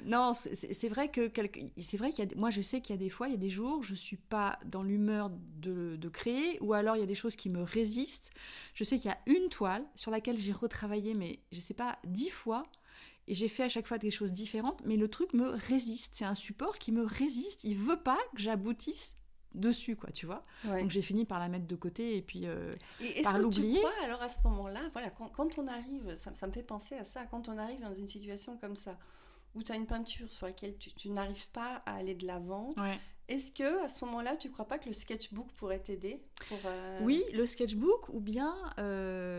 Speaker 2: non, c'est vrai que moi, je sais qu'il y a des fois, il y a des jours, je suis pas dans l'humeur de créer, ou alors il y a des choses qui me résistent. Je sais qu'il y a une toile sur laquelle j'ai retravaillé, mais je sais pas, 10 fois, et j'ai fait à chaque fois des choses différentes, mais le truc me résiste. C'est un support qui me résiste, il veut pas que j'aboutisse dessus, quoi, tu vois. Donc j'ai fini par la mettre de côté et puis par l'oublier.
Speaker 1: Tu crois, alors à ce moment-là, voilà, quand on arrive, ça me fait penser à ça, quand on arrive dans une situation comme ça, où tu as une peinture sur laquelle tu n'arrives pas à aller de l'avant, est-ce que à ce moment-là, tu ne crois pas que le sketchbook pourrait t'aider
Speaker 2: Oui, le sketchbook ou bien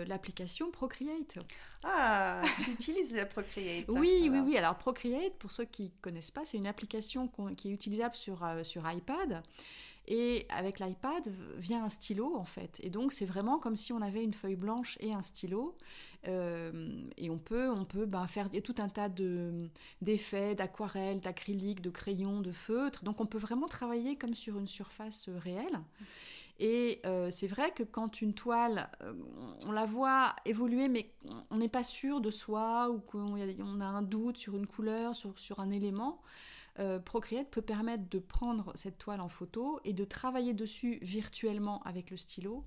Speaker 2: l'application Procreate.
Speaker 1: Ah, tu utilises Procreate.
Speaker 2: Oui. Alors Procreate, pour ceux qui ne connaissent pas, c'est une application qui est utilisable sur iPad. Et avec l'iPad vient un stylo, en fait. Et donc, c'est vraiment comme si on avait une feuille blanche et un stylo. Et on peut faire tout un tas d'effets, d'aquarelles, d'acrylique, de crayons, de feutres. Donc, on peut vraiment travailler comme sur une surface réelle. Et c'est vrai que quand une toile, on la voit évoluer, mais on n'est pas sûr de soi, ou qu'on a un doute sur une couleur, sur un élément, Procreate peut permettre de prendre cette toile en photo et de travailler dessus virtuellement avec le stylo.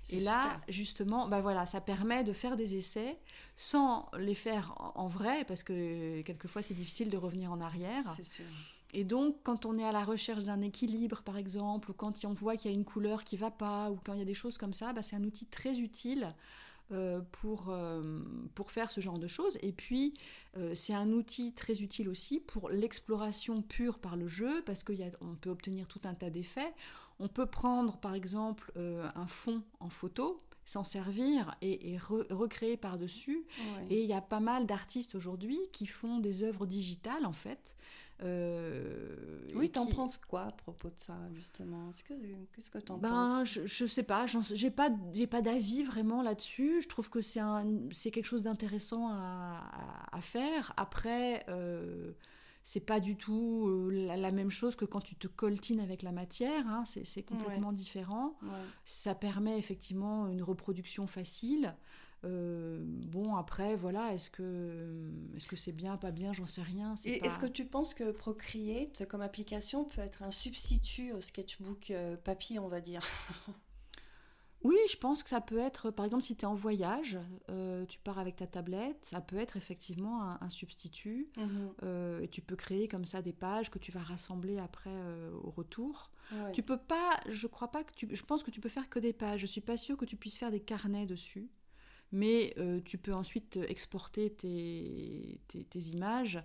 Speaker 2: Et là, justement, ça permet de faire des essais sans les faire en vrai, parce que quelquefois c'est difficile de revenir en arrière.
Speaker 1: C'est sûr.
Speaker 2: Et donc, quand on est à la recherche d'un équilibre, par exemple, ou quand on voit qu'il y a une couleur qui ne va pas, ou quand il y a des choses comme ça, c'est un outil très utile pour faire ce genre de choses. Et puis, c'est un outil très utile aussi pour l'exploration pure par le jeu, parce qu'on peut obtenir tout un tas d'effets. On peut prendre, par exemple, un fond en photo, s'en servir et recréer par-dessus. Ouais. Et il y a pas mal d'artistes aujourd'hui qui font des œuvres digitales, en fait.
Speaker 1: Oui, t'en penses quoi à propos de ça, justement ? Qu'est-ce que t'en penses ?
Speaker 2: Je sais pas, j'ai pas d'avis vraiment là-dessus. Je trouve que c'est quelque chose d'intéressant à faire. Après, c'est pas du tout la même chose que quand tu te coltines avec la matière, hein, c'est complètement différent.
Speaker 1: Ouais.
Speaker 2: Ça permet effectivement une reproduction facile. Bon, après, voilà, est-ce que c'est bien, pas bien, j'en sais rien.
Speaker 1: Est-ce que tu penses que Procreate, comme application, peut être un substitut au sketchbook papier, on va dire?
Speaker 2: Oui, je pense que ça peut être, par exemple, si tu es en voyage, tu pars avec ta tablette, ça peut être effectivement un substitut. Et tu peux créer comme ça des pages que tu vas rassembler après au retour.
Speaker 1: Ouais.
Speaker 2: Tu peux pas, je crois pas que je pense que tu peux faire que des pages. Je suis pas sûre que tu puisses faire des carnets dessus. Mais tu peux ensuite exporter tes images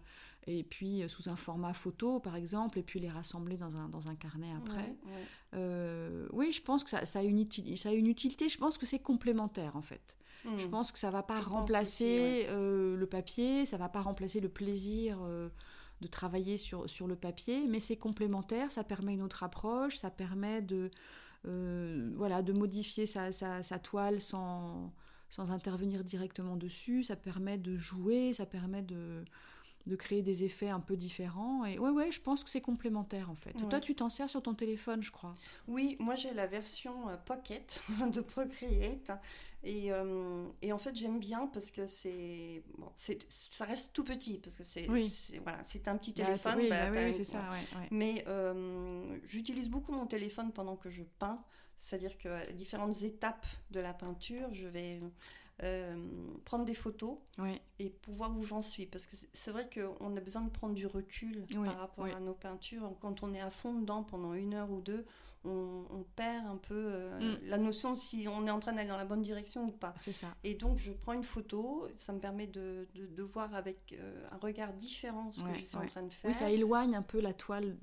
Speaker 2: et puis sous un format photo par exemple et puis les rassembler dans un carnet après. Oui, je pense que ça a une utilité. Je pense que c'est complémentaire en fait. Je pense que ça va pas remplacer le papier, ça va pas remplacer le plaisir de travailler sur le papier, mais c'est complémentaire, ça permet une autre approche, ça permet de modifier sa toile sans intervenir directement dessus, ça permet de jouer, ça permet de créer des effets un peu différents. Et ouais, je pense que c'est complémentaire en fait. Ouais. Toi, tu t'en sers sur ton téléphone, je crois.
Speaker 1: Oui, moi j'ai la version Pocket de Procreate. Et en fait, j'aime bien parce que ça reste tout petit. Parce que c'est un petit téléphone.
Speaker 2: Oui, c'est ça. Ouais.
Speaker 1: Mais j'utilise beaucoup mon téléphone pendant que je peins. C'est-à-dire qu'à différentes étapes de la peinture, je vais prendre des photos et pour voir où j'en suis. Parce que c'est vrai qu'on a besoin de prendre du recul par rapport à nos peintures. Quand on est à fond dedans pendant 1 heure ou 2, on perd un peu la notion de si on est en train d'aller dans la bonne direction ou pas.
Speaker 2: C'est ça.
Speaker 1: Et donc, je prends une photo, ça me permet de voir avec un regard différent ce que je suis en train de faire.
Speaker 2: Oui, ça éloigne un peu la toile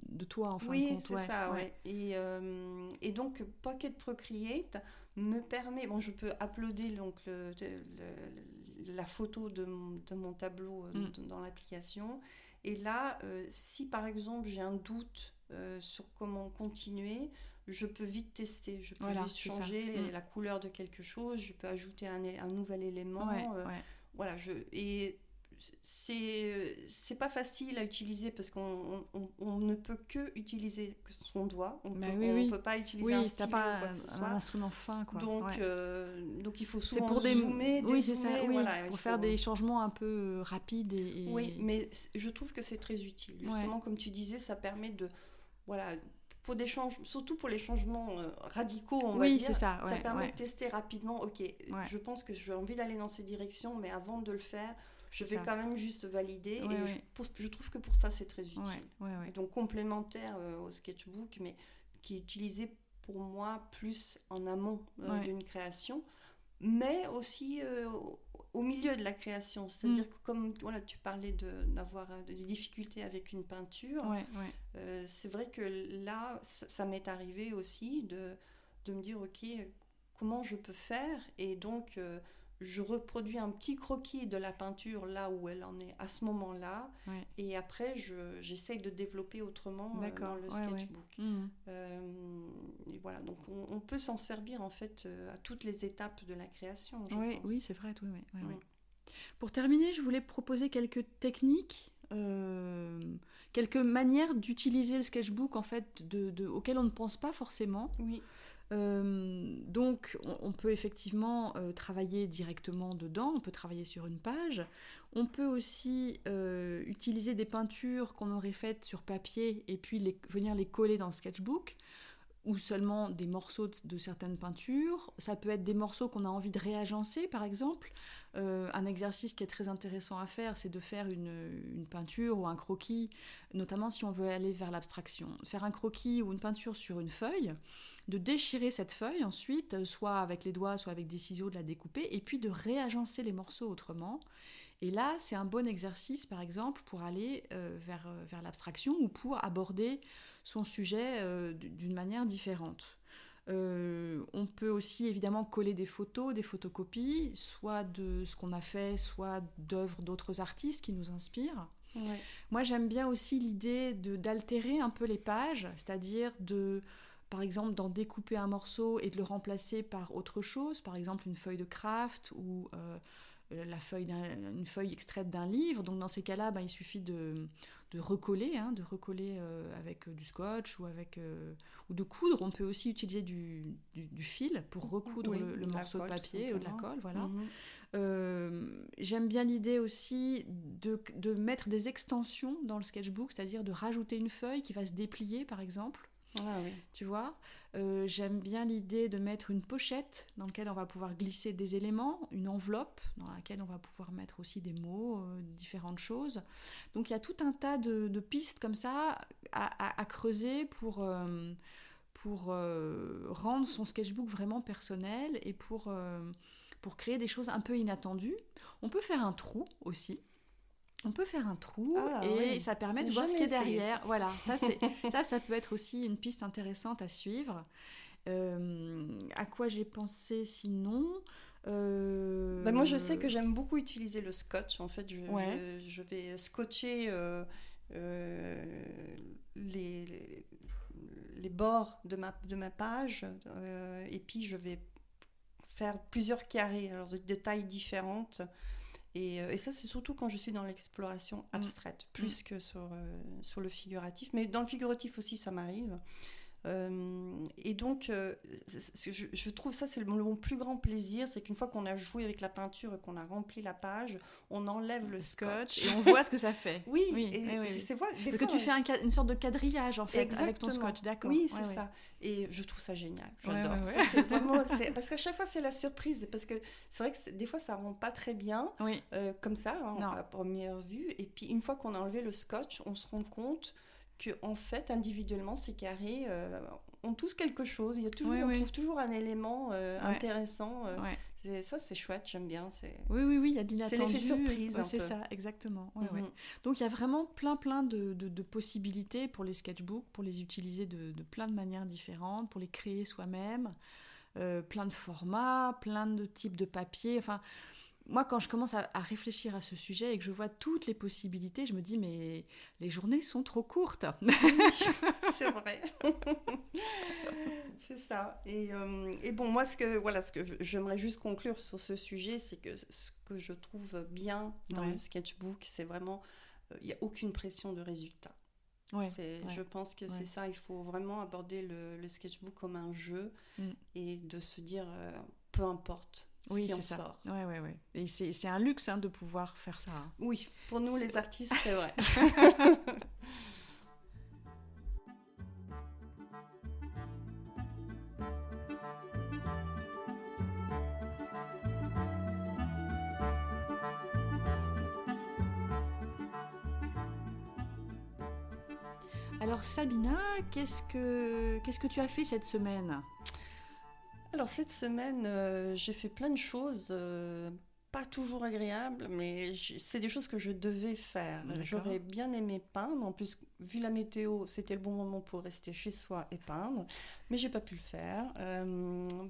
Speaker 2: de toi, en fin de compte.
Speaker 1: Oui, c'est ça, ouais. Et donc, Pocket Procreate me permet... Bon, je peux uploader donc, la photo de mon tableau dans l'application. Et là, si par exemple, j'ai un doute sur comment continuer, je peux vite tester, je peux vite changer la couleur de quelque chose, je peux ajouter un nouvel élément. Voilà, et c'est pas facile à utiliser parce qu'on ne peut que utiliser son doigt, on peut pas utiliser un stylo ou quoi que ce soit.
Speaker 2: Un instrument fin, quoi.
Speaker 1: Donc il faut souvent
Speaker 2: zoomer,
Speaker 1: c'est ça,
Speaker 2: pour faire des changements un peu rapides et...
Speaker 1: Oui, mais je trouve que c'est très utile. Justement, comme tu disais, ça permet de... Voilà, surtout pour les changements radicaux, on va dire.
Speaker 2: C'est ça.
Speaker 1: Ça permet de tester rapidement. Ok, je pense que j'ai envie d'aller dans cette direction, mais avant de le faire, je vais quand même juste valider. Je trouve que pour ça, c'est très utile. Et donc complémentaire au sketchbook, mais qui est utilisé pour moi plus en amont d'une création, mais aussi au milieu de la création. C'est-à-dire que comme tu parlais d'avoir des difficultés avec une peinture, c'est vrai que là, ça m'est arrivé aussi de me dire, ok, comment je peux faire? Et donc, je reproduis un petit croquis de la peinture là où elle en est à ce moment-là. Et après, j'essaye de développer autrement dans le sketchbook. Et voilà, donc on peut s'en servir en fait à toutes les étapes de la création, je pense.
Speaker 2: Oui, c'est vrai. Pour terminer, je voulais proposer quelques techniques, quelques manières d'utiliser le sketchbook en fait, auxquelles on ne pense pas forcément.
Speaker 1: Oui.
Speaker 2: Donc on peut effectivement travailler directement dedans, on peut travailler sur une page, on peut aussi utiliser des peintures qu'on aurait faites sur papier et puis venir les coller dans le sketchbook, ou seulement des morceaux de certaines peintures. Ça peut être des morceaux qu'on a envie de réagencer, par exemple. Un exercice qui est très intéressant à faire, c'est de faire une peinture ou un croquis, notamment si on veut aller vers l'abstraction. Faire un croquis ou une peinture sur une feuille, de déchirer cette feuille ensuite, soit avec les doigts, soit avec des ciseaux, de la découper, et puis de réagencer les morceaux autrement. Et là, c'est un bon exercice, par exemple, pour aller vers l'abstraction ou pour aborder son sujet d'une manière différente. On peut aussi évidemment coller des photos, des photocopies, soit de ce qu'on a fait, soit d'œuvres d'autres artistes qui nous inspirent. Moi, j'aime bien aussi l'idée d'altérer un peu les pages, c'est-à-dire par exemple, d'en découper un morceau et de le remplacer par autre chose, par exemple une feuille de craft ou une feuille extraite d'un livre. Donc dans ces cas-là, il suffit de recoller, avec du scotch ou de coudre. On peut aussi utiliser du fil pour recoudre le morceau de papier ou de la colle. Voilà. J'aime bien l'idée aussi de mettre des extensions dans le sketchbook, c'est-à-dire de rajouter une feuille qui va se déplier, par exemple.
Speaker 1: Ah, oui.
Speaker 2: Tu vois, j'aime bien l'idée de mettre une pochette dans laquelle on va pouvoir glisser des éléments, une enveloppe dans laquelle on va pouvoir mettre aussi des mots, différentes choses. Donc il y a tout un tas de pistes comme ça à creuser pour rendre son sketchbook vraiment personnel et pour créer des choses un peu inattendues. On peut faire un trou aussi. Ça permet de voir ce qui est derrière. Voilà, ça peut être aussi une piste intéressante à suivre. À quoi j'ai pensé sinon
Speaker 1: Moi, je sais que j'aime beaucoup utiliser le scotch. En fait, je vais scotcher les bords de ma page et puis je vais faire plusieurs carrés, alors de tailles différentes. Et ça, c'est surtout quand je suis dans l'exploration abstraite, plus que sur le figuratif. Mais dans le figuratif aussi, ça m'arrive. Et donc, je trouve ça, c'est mon plus grand plaisir, c'est qu'une fois qu'on a joué avec la peinture et qu'on a rempli la page, on enlève le scotch.
Speaker 2: Et on voit ce que ça fait.
Speaker 1: Oui.
Speaker 2: Parce que tu fais une sorte de quadrillage, en fait, avec ton scotch, d'accord.
Speaker 1: Oui, c'est ça. Et je trouve ça génial, j'adore. Ça, c'est vraiment, parce qu'à chaque fois, c'est la surprise. Parce que c'est vrai que des fois, ça ne rend pas très bien, comme ça, à première vue. Et puis, une fois qu'on a enlevé le scotch, on se rend compte qu'en fait, individuellement, ces carrés ont tous quelque chose. On trouve toujours un élément intéressant. Ça, c'est chouette, j'aime bien.
Speaker 2: Oui, il y a de l'inattendu.
Speaker 1: C'est l'effet surprise.
Speaker 2: C'est ça, exactement. Donc, il y a vraiment plein de possibilités pour les sketchbooks, pour les utiliser de plein de manières différentes, pour les créer soi-même, plein de formats, plein de types de papier. Enfin, moi, quand je commence à réfléchir à ce sujet et que je vois toutes les possibilités, je me dis, mais les journées sont trop courtes.
Speaker 1: Oui, c'est vrai. C'est ça. Et bon, moi, ce que j'aimerais juste conclure sur ce sujet, c'est que ce que je trouve bien dans le sketchbook, c'est vraiment, il n'y a aucune pression de résultat. Je pense que c'est ça, il faut vraiment aborder le sketchbook comme un jeu et de se dire, peu importe ce qui en sort.
Speaker 2: Ouais. Et c'est un luxe de pouvoir faire ça.
Speaker 1: Oui, pour nous les artistes, c'est vrai.
Speaker 2: Alors Sabina, qu'est-ce que tu as fait cette semaine ?
Speaker 1: Alors cette semaine, j'ai fait plein de choses, pas toujours agréables, mais c'est des choses que je devais faire. D'accord. J'aurais bien aimé peindre, en plus, vu la météo, c'était le bon moment pour rester chez soi et peindre, mais j'ai pas pu le faire,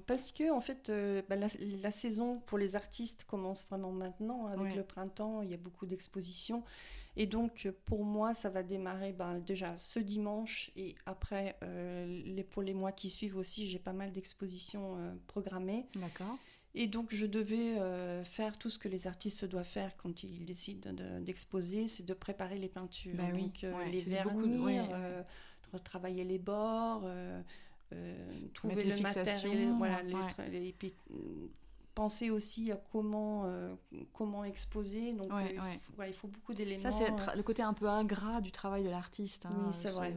Speaker 1: parce que en fait, la saison pour les artistes commence vraiment maintenant, avec le printemps, il y a beaucoup d'expositions. Et donc, pour moi, ça va démarrer déjà ce dimanche. Et après, pour les mois qui suivent aussi, j'ai pas mal d'expositions programmées.
Speaker 2: D'accord.
Speaker 1: Et donc, je devais faire tout ce que les artistes doivent faire quand ils décident d'exposer, c'est de préparer les peintures. Donc, les vernir, retravailler les bords, trouver le matériel, penser aussi à comment exposer. Donc, il faut beaucoup d'éléments.
Speaker 2: Ça, c'est le côté un peu ingrat du travail de l'artiste.
Speaker 1: Oui, c'est vrai.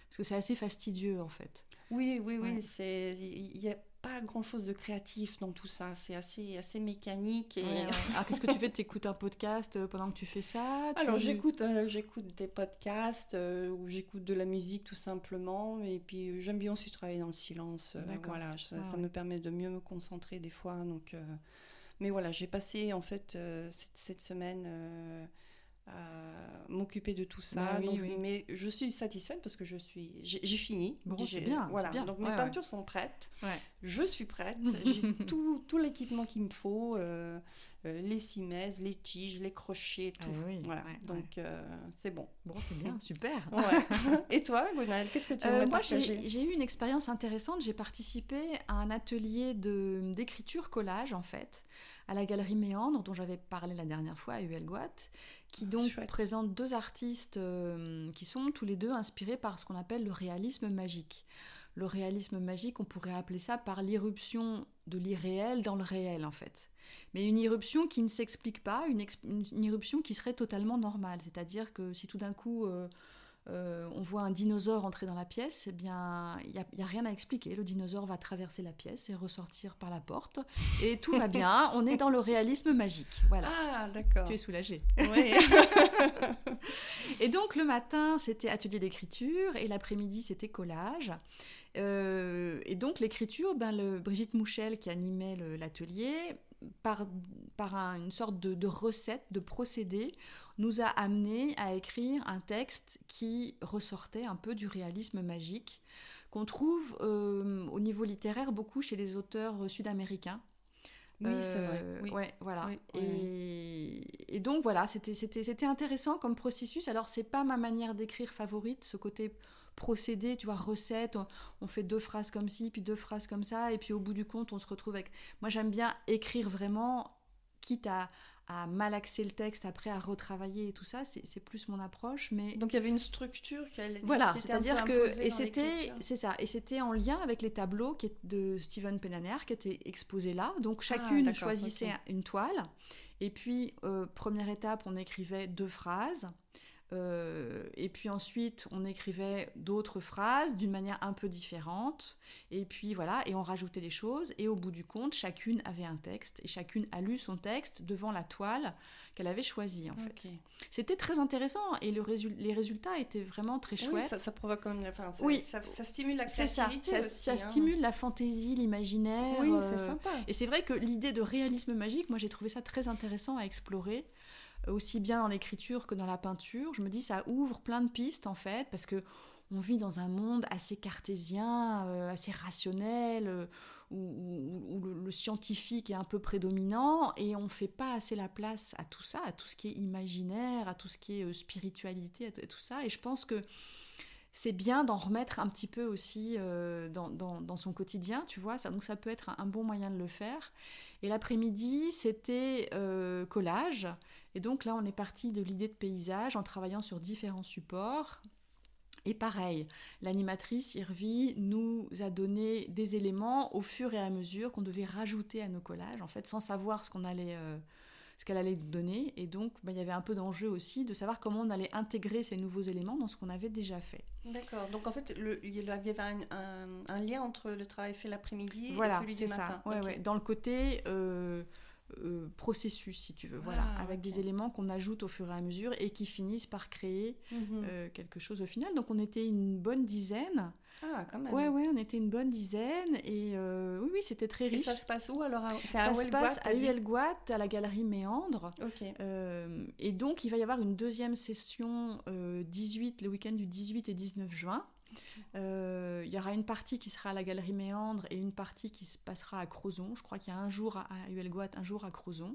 Speaker 2: Parce que c'est assez fastidieux, en fait.
Speaker 1: Oui. Il n'y a pas grand-chose de créatif dans tout ça. C'est assez mécanique. Et...
Speaker 2: Alors, qu'est-ce que tu fais ? Tu écoutes un podcast pendant que tu fais ça ?
Speaker 1: Alors, j'écoute des podcasts ou j'écoute de la musique, tout simplement. Et puis, j'aime bien aussi travailler dans le silence. Ça me permet de mieux me concentrer des fois. Donc, mais voilà, j'ai passé, en fait, cette semaine... à m'occuper de tout ça, mais je suis satisfaite parce que j'ai fini.
Speaker 2: Bon, c'est bien.
Speaker 1: Donc mes peintures sont prêtes. Je suis prête. J'ai tout l'équipement qu'il me faut, les cimaises, les tiges, les crochets, tout. Donc c'est bon.
Speaker 2: Bon, c'est bien, super.
Speaker 1: Et toi, Gwenaëlle, qu'est-ce que tu aimerais partager ?
Speaker 2: Moi, j'ai eu une expérience intéressante. J'ai participé à un atelier d'écriture collage, en fait, à la Galerie Méandre, dont j'avais parlé la dernière fois à Huelgoat, qui donc présente 2 artistes qui sont tous les 2 inspirés par ce qu'on appelle le réalisme magique. Le réalisme magique, on pourrait appeler ça par l'irruption de l'irréel dans le réel, en fait. Mais une irruption qui ne s'explique pas, une irruption qui serait totalement normale. C'est-à-dire que si tout d'un coup, on voit un dinosaure entrer dans la pièce, eh bien, il n'y a rien à expliquer. Le dinosaure va traverser la pièce et ressortir par la porte. Et tout va bien, on est dans le réalisme magique. Voilà.
Speaker 1: Ah, d'accord.
Speaker 2: Tu es soulagée.
Speaker 1: Oui.
Speaker 2: Et donc, le matin, c'était atelier d'écriture et l'après-midi, c'était collage. Et donc, l'écriture, Brigitte Mouchel, qui animait l'atelier, par une sorte de recette, de procédé, nous a amené à écrire un texte qui ressortait un peu du réalisme magique, qu'on trouve au niveau littéraire beaucoup chez les auteurs sud-américains.
Speaker 1: Oui, c'est vrai. Oui.
Speaker 2: Ouais, voilà.
Speaker 1: Oui,
Speaker 2: Et donc, voilà, c'était intéressant comme processus. Alors, c'est pas ma manière d'écrire favorite, ce côté procédé, tu vois, recette, on fait 2 phrases comme ci, puis 2 phrases comme ça, et puis au bout du compte, on se retrouve avec... Moi, j'aime bien écrire vraiment, quitte à malaxer le texte, après à retravailler et tout ça, c'est plus mon approche, mais...
Speaker 1: Donc, il y avait une structure
Speaker 2: voilà,
Speaker 1: qui était
Speaker 2: c'est-à-dire
Speaker 1: un
Speaker 2: que...
Speaker 1: peu imposée
Speaker 2: Et
Speaker 1: dans
Speaker 2: c'était...
Speaker 1: l'écriture.
Speaker 2: C'est ça, et c'était en lien avec les tableaux de Steven Penaner qui étaient exposés là, donc chacune choisissait une toile, et puis, première étape, on écrivait 2 phrases, et puis ensuite on écrivait d'autres phrases d'une manière un peu différente, et puis voilà, et on rajoutait les choses, et au bout du compte chacune avait un texte et chacune a lu son texte devant la toile qu'elle avait choisie en fait. C'était très intéressant et les résultats étaient vraiment très chouettes.
Speaker 1: Oui, ça provoque comme ça stimule la
Speaker 2: créativité, ça stimule la fantaisie, l'imaginaire.
Speaker 1: Oui, c'est sympa.
Speaker 2: Et c'est vrai que l'idée de réalisme magique, moi j'ai trouvé ça très intéressant à explorer, aussi bien dans l'écriture que dans la peinture. Je me dis, ça ouvre plein de pistes, en fait, parce que on vit dans un monde assez cartésien, assez rationnel, où le scientifique est un peu prédominant, et on ne fait pas assez la place à tout ça, à tout ce qui est imaginaire, à tout ce qui est spiritualité, à tout ça. Et je pense que c'est bien d'en remettre un petit peu aussi dans son quotidien, tu vois. Donc ça peut être un bon moyen de le faire. Et l'après-midi, c'était collage. Et donc là, on est parti de l'idée de paysage en travaillant sur différents supports. Et pareil, l'animatrice Irvi nous a donné des éléments au fur et à mesure qu'on devait rajouter à nos collages, en fait, sans savoir ce qu'elle allait nous donner. Et donc, il y avait un peu d'enjeu aussi de savoir comment on allait intégrer ces nouveaux éléments dans ce qu'on avait déjà fait.
Speaker 1: D'accord. Donc, en fait, il y avait un lien entre le travail fait l'après-midi et celui du matin.
Speaker 2: Voilà, ouais. Dans le côté processus, si tu veux. Voilà, avec des éléments qu'on ajoute au fur et à mesure et qui finissent par créer quelque chose au final. Donc, on était une bonne dizaine.
Speaker 1: Ah, quand même.
Speaker 2: Ouais, on était une bonne dizaine et oui, c'était très riche.
Speaker 1: Et ça se passe où alors?
Speaker 2: Ça se passe à Huelgoat, à la Galerie Méandre.
Speaker 1: Ok.
Speaker 2: Et donc, il va y avoir une deuxième session le week-end du 18 et 19 juin. Il y aura une partie qui sera à la Galerie Méandre et une partie qui se passera à Crozon. Je crois qu'il y a un jour à Huelgoat, un jour à Crozon.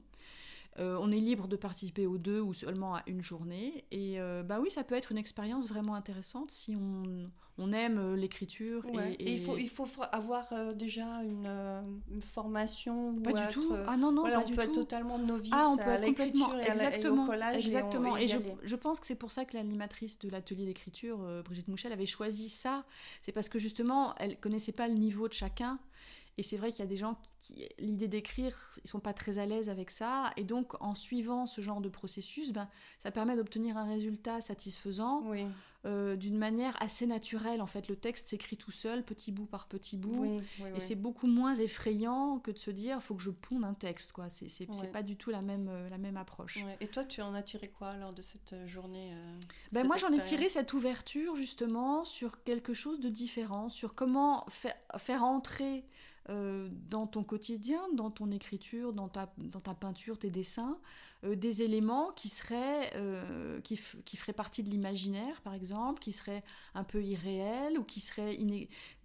Speaker 2: On est libre de participer aux 2 ou seulement à une journée. Et oui, ça peut être une expérience vraiment intéressante si on aime l'écriture.
Speaker 1: Ouais. Et il faut avoir déjà une formation.
Speaker 2: Pas du tout. Ah non,
Speaker 1: voilà,
Speaker 2: pas du tout.
Speaker 1: On peut être totalement novice
Speaker 2: on peut
Speaker 1: à
Speaker 2: être
Speaker 1: l'écriture et au collage.
Speaker 2: Exactement. Et je pense que c'est pour ça que l'animatrice de l'atelier d'écriture, Brigitte Mouchel, avait choisi ça. C'est parce que justement, elle ne connaissait pas le niveau de chacun. Et c'est vrai qu'il y a des gens qui, l'idée d'écrire, ils sont pas très à l'aise avec ça. Et donc, en suivant ce genre de processus, ça permet d'obtenir un résultat satisfaisant d'une manière assez naturelle. En fait, le texte s'écrit tout seul, petit bout par petit bout. Et c'est beaucoup moins effrayant que de se dire, faut que je ponde un texte, quoi. C'est pas du tout la même approche.
Speaker 1: Ouais. Et toi, tu en as tiré quoi lors de cette journée
Speaker 2: moi, j'en ai tiré cette ouverture, justement, sur quelque chose de différent, sur comment faire entrer dans ton quotidien, dans ton écriture, dans ta peinture, tes dessins, des éléments qui seraient qui feraient partie de l'imaginaire, par exemple, qui seraient un peu irréels ou qui seraient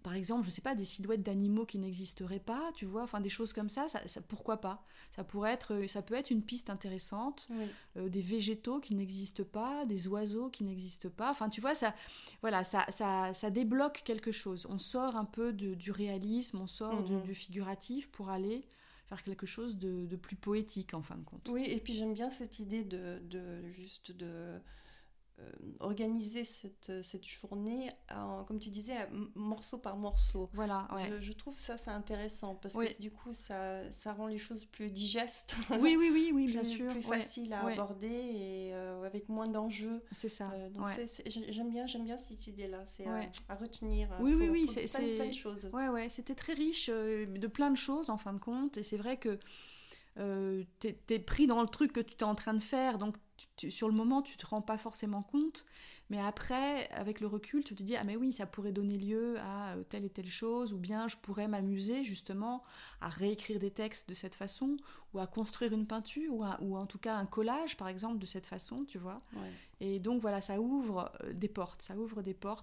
Speaker 2: par exemple, je sais pas, des silhouettes d'animaux qui n'existeraient pas, tu vois, enfin des choses comme ça, pourquoi pas? Ça peut être une piste intéressante, des végétaux qui n'existent pas, des oiseaux qui n'existent pas, enfin tu vois, ça débloque quelque chose. On sort un peu du réalisme, on sort du figuratif pour aller faire quelque chose de plus poétique en fin de compte.
Speaker 1: Oui, et puis j'aime bien cette idée de organiser cette journée, comme tu disais, morceau par morceau.
Speaker 2: Voilà, ouais.
Speaker 1: Je trouve ça c'est intéressant parce
Speaker 2: Oui.
Speaker 1: que du coup ça rend les choses plus digestes,
Speaker 2: Oui,
Speaker 1: plus,
Speaker 2: bien sûr.
Speaker 1: plus faciles à aborder et avec moins d'enjeux.
Speaker 2: C'est ça.
Speaker 1: Donc j'aime bien cette idée-là, c'est à retenir
Speaker 2: Oui,
Speaker 1: pour
Speaker 2: c'est
Speaker 1: plein de choses.
Speaker 2: Ouais, c'était très riche de plein de choses en fin de compte, et c'est vrai que t'es pris dans le truc que tu es en train de faire, donc sur le moment tu te rends pas forcément compte, mais après avec le recul tu te dis ah mais oui, ça pourrait donner lieu à telle et telle chose, ou bien je pourrais m'amuser justement à réécrire des textes de cette façon, ou à construire une peinture, ou en tout cas un collage par exemple de cette façon, tu vois. Et donc voilà, ça ouvre des portes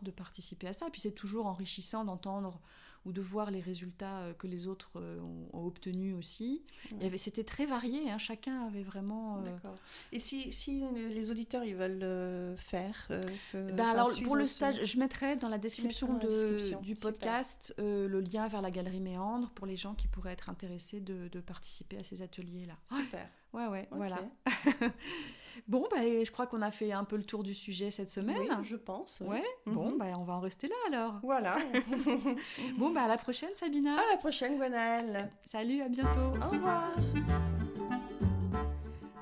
Speaker 2: de participer à ça, et puis c'est toujours enrichissant d'entendre ou de voir les résultats que les autres ont obtenus aussi. C'était très varié, hein, chacun avait vraiment...
Speaker 1: D'accord. Et si les auditeurs ils veulent faire
Speaker 2: alors, pour le stage, je mettrai dans la description du podcast le lien vers la Galerie Méandre pour les gens qui pourraient être intéressés de participer à ces ateliers-là.
Speaker 1: Super.
Speaker 2: Ouais,
Speaker 1: okay.
Speaker 2: Voilà. Bon, je crois qu'on a fait un peu le tour du sujet cette semaine.
Speaker 1: Oui, je pense. Oui.
Speaker 2: Ouais. Bon, on va en rester là alors.
Speaker 1: Voilà.
Speaker 2: Bon, à la prochaine, Sabina.
Speaker 1: À la prochaine, Gwenaëlle.
Speaker 2: Salut, à bientôt.
Speaker 1: Au revoir.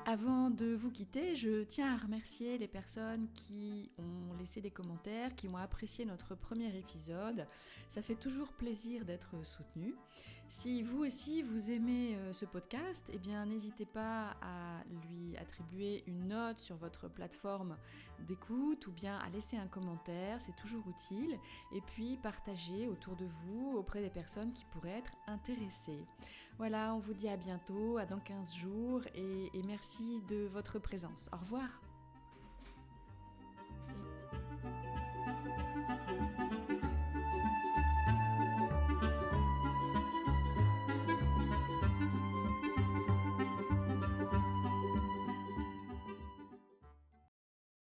Speaker 2: Avant de vous quitter, je tiens à remercier les personnes qui ont laissé des commentaires, qui ont apprécié notre premier épisode. Ça fait toujours plaisir d'être soutenu. Si vous aussi vous aimez ce podcast, eh bien n'hésitez pas à lui attribuer une note sur votre plateforme d'écoute, ou bien à laisser un commentaire, c'est toujours utile. Et puis partagez autour de vous auprès des personnes qui pourraient être intéressées. Voilà, on vous dit à bientôt, à dans 15 jours, et merci de votre présence. Au revoir.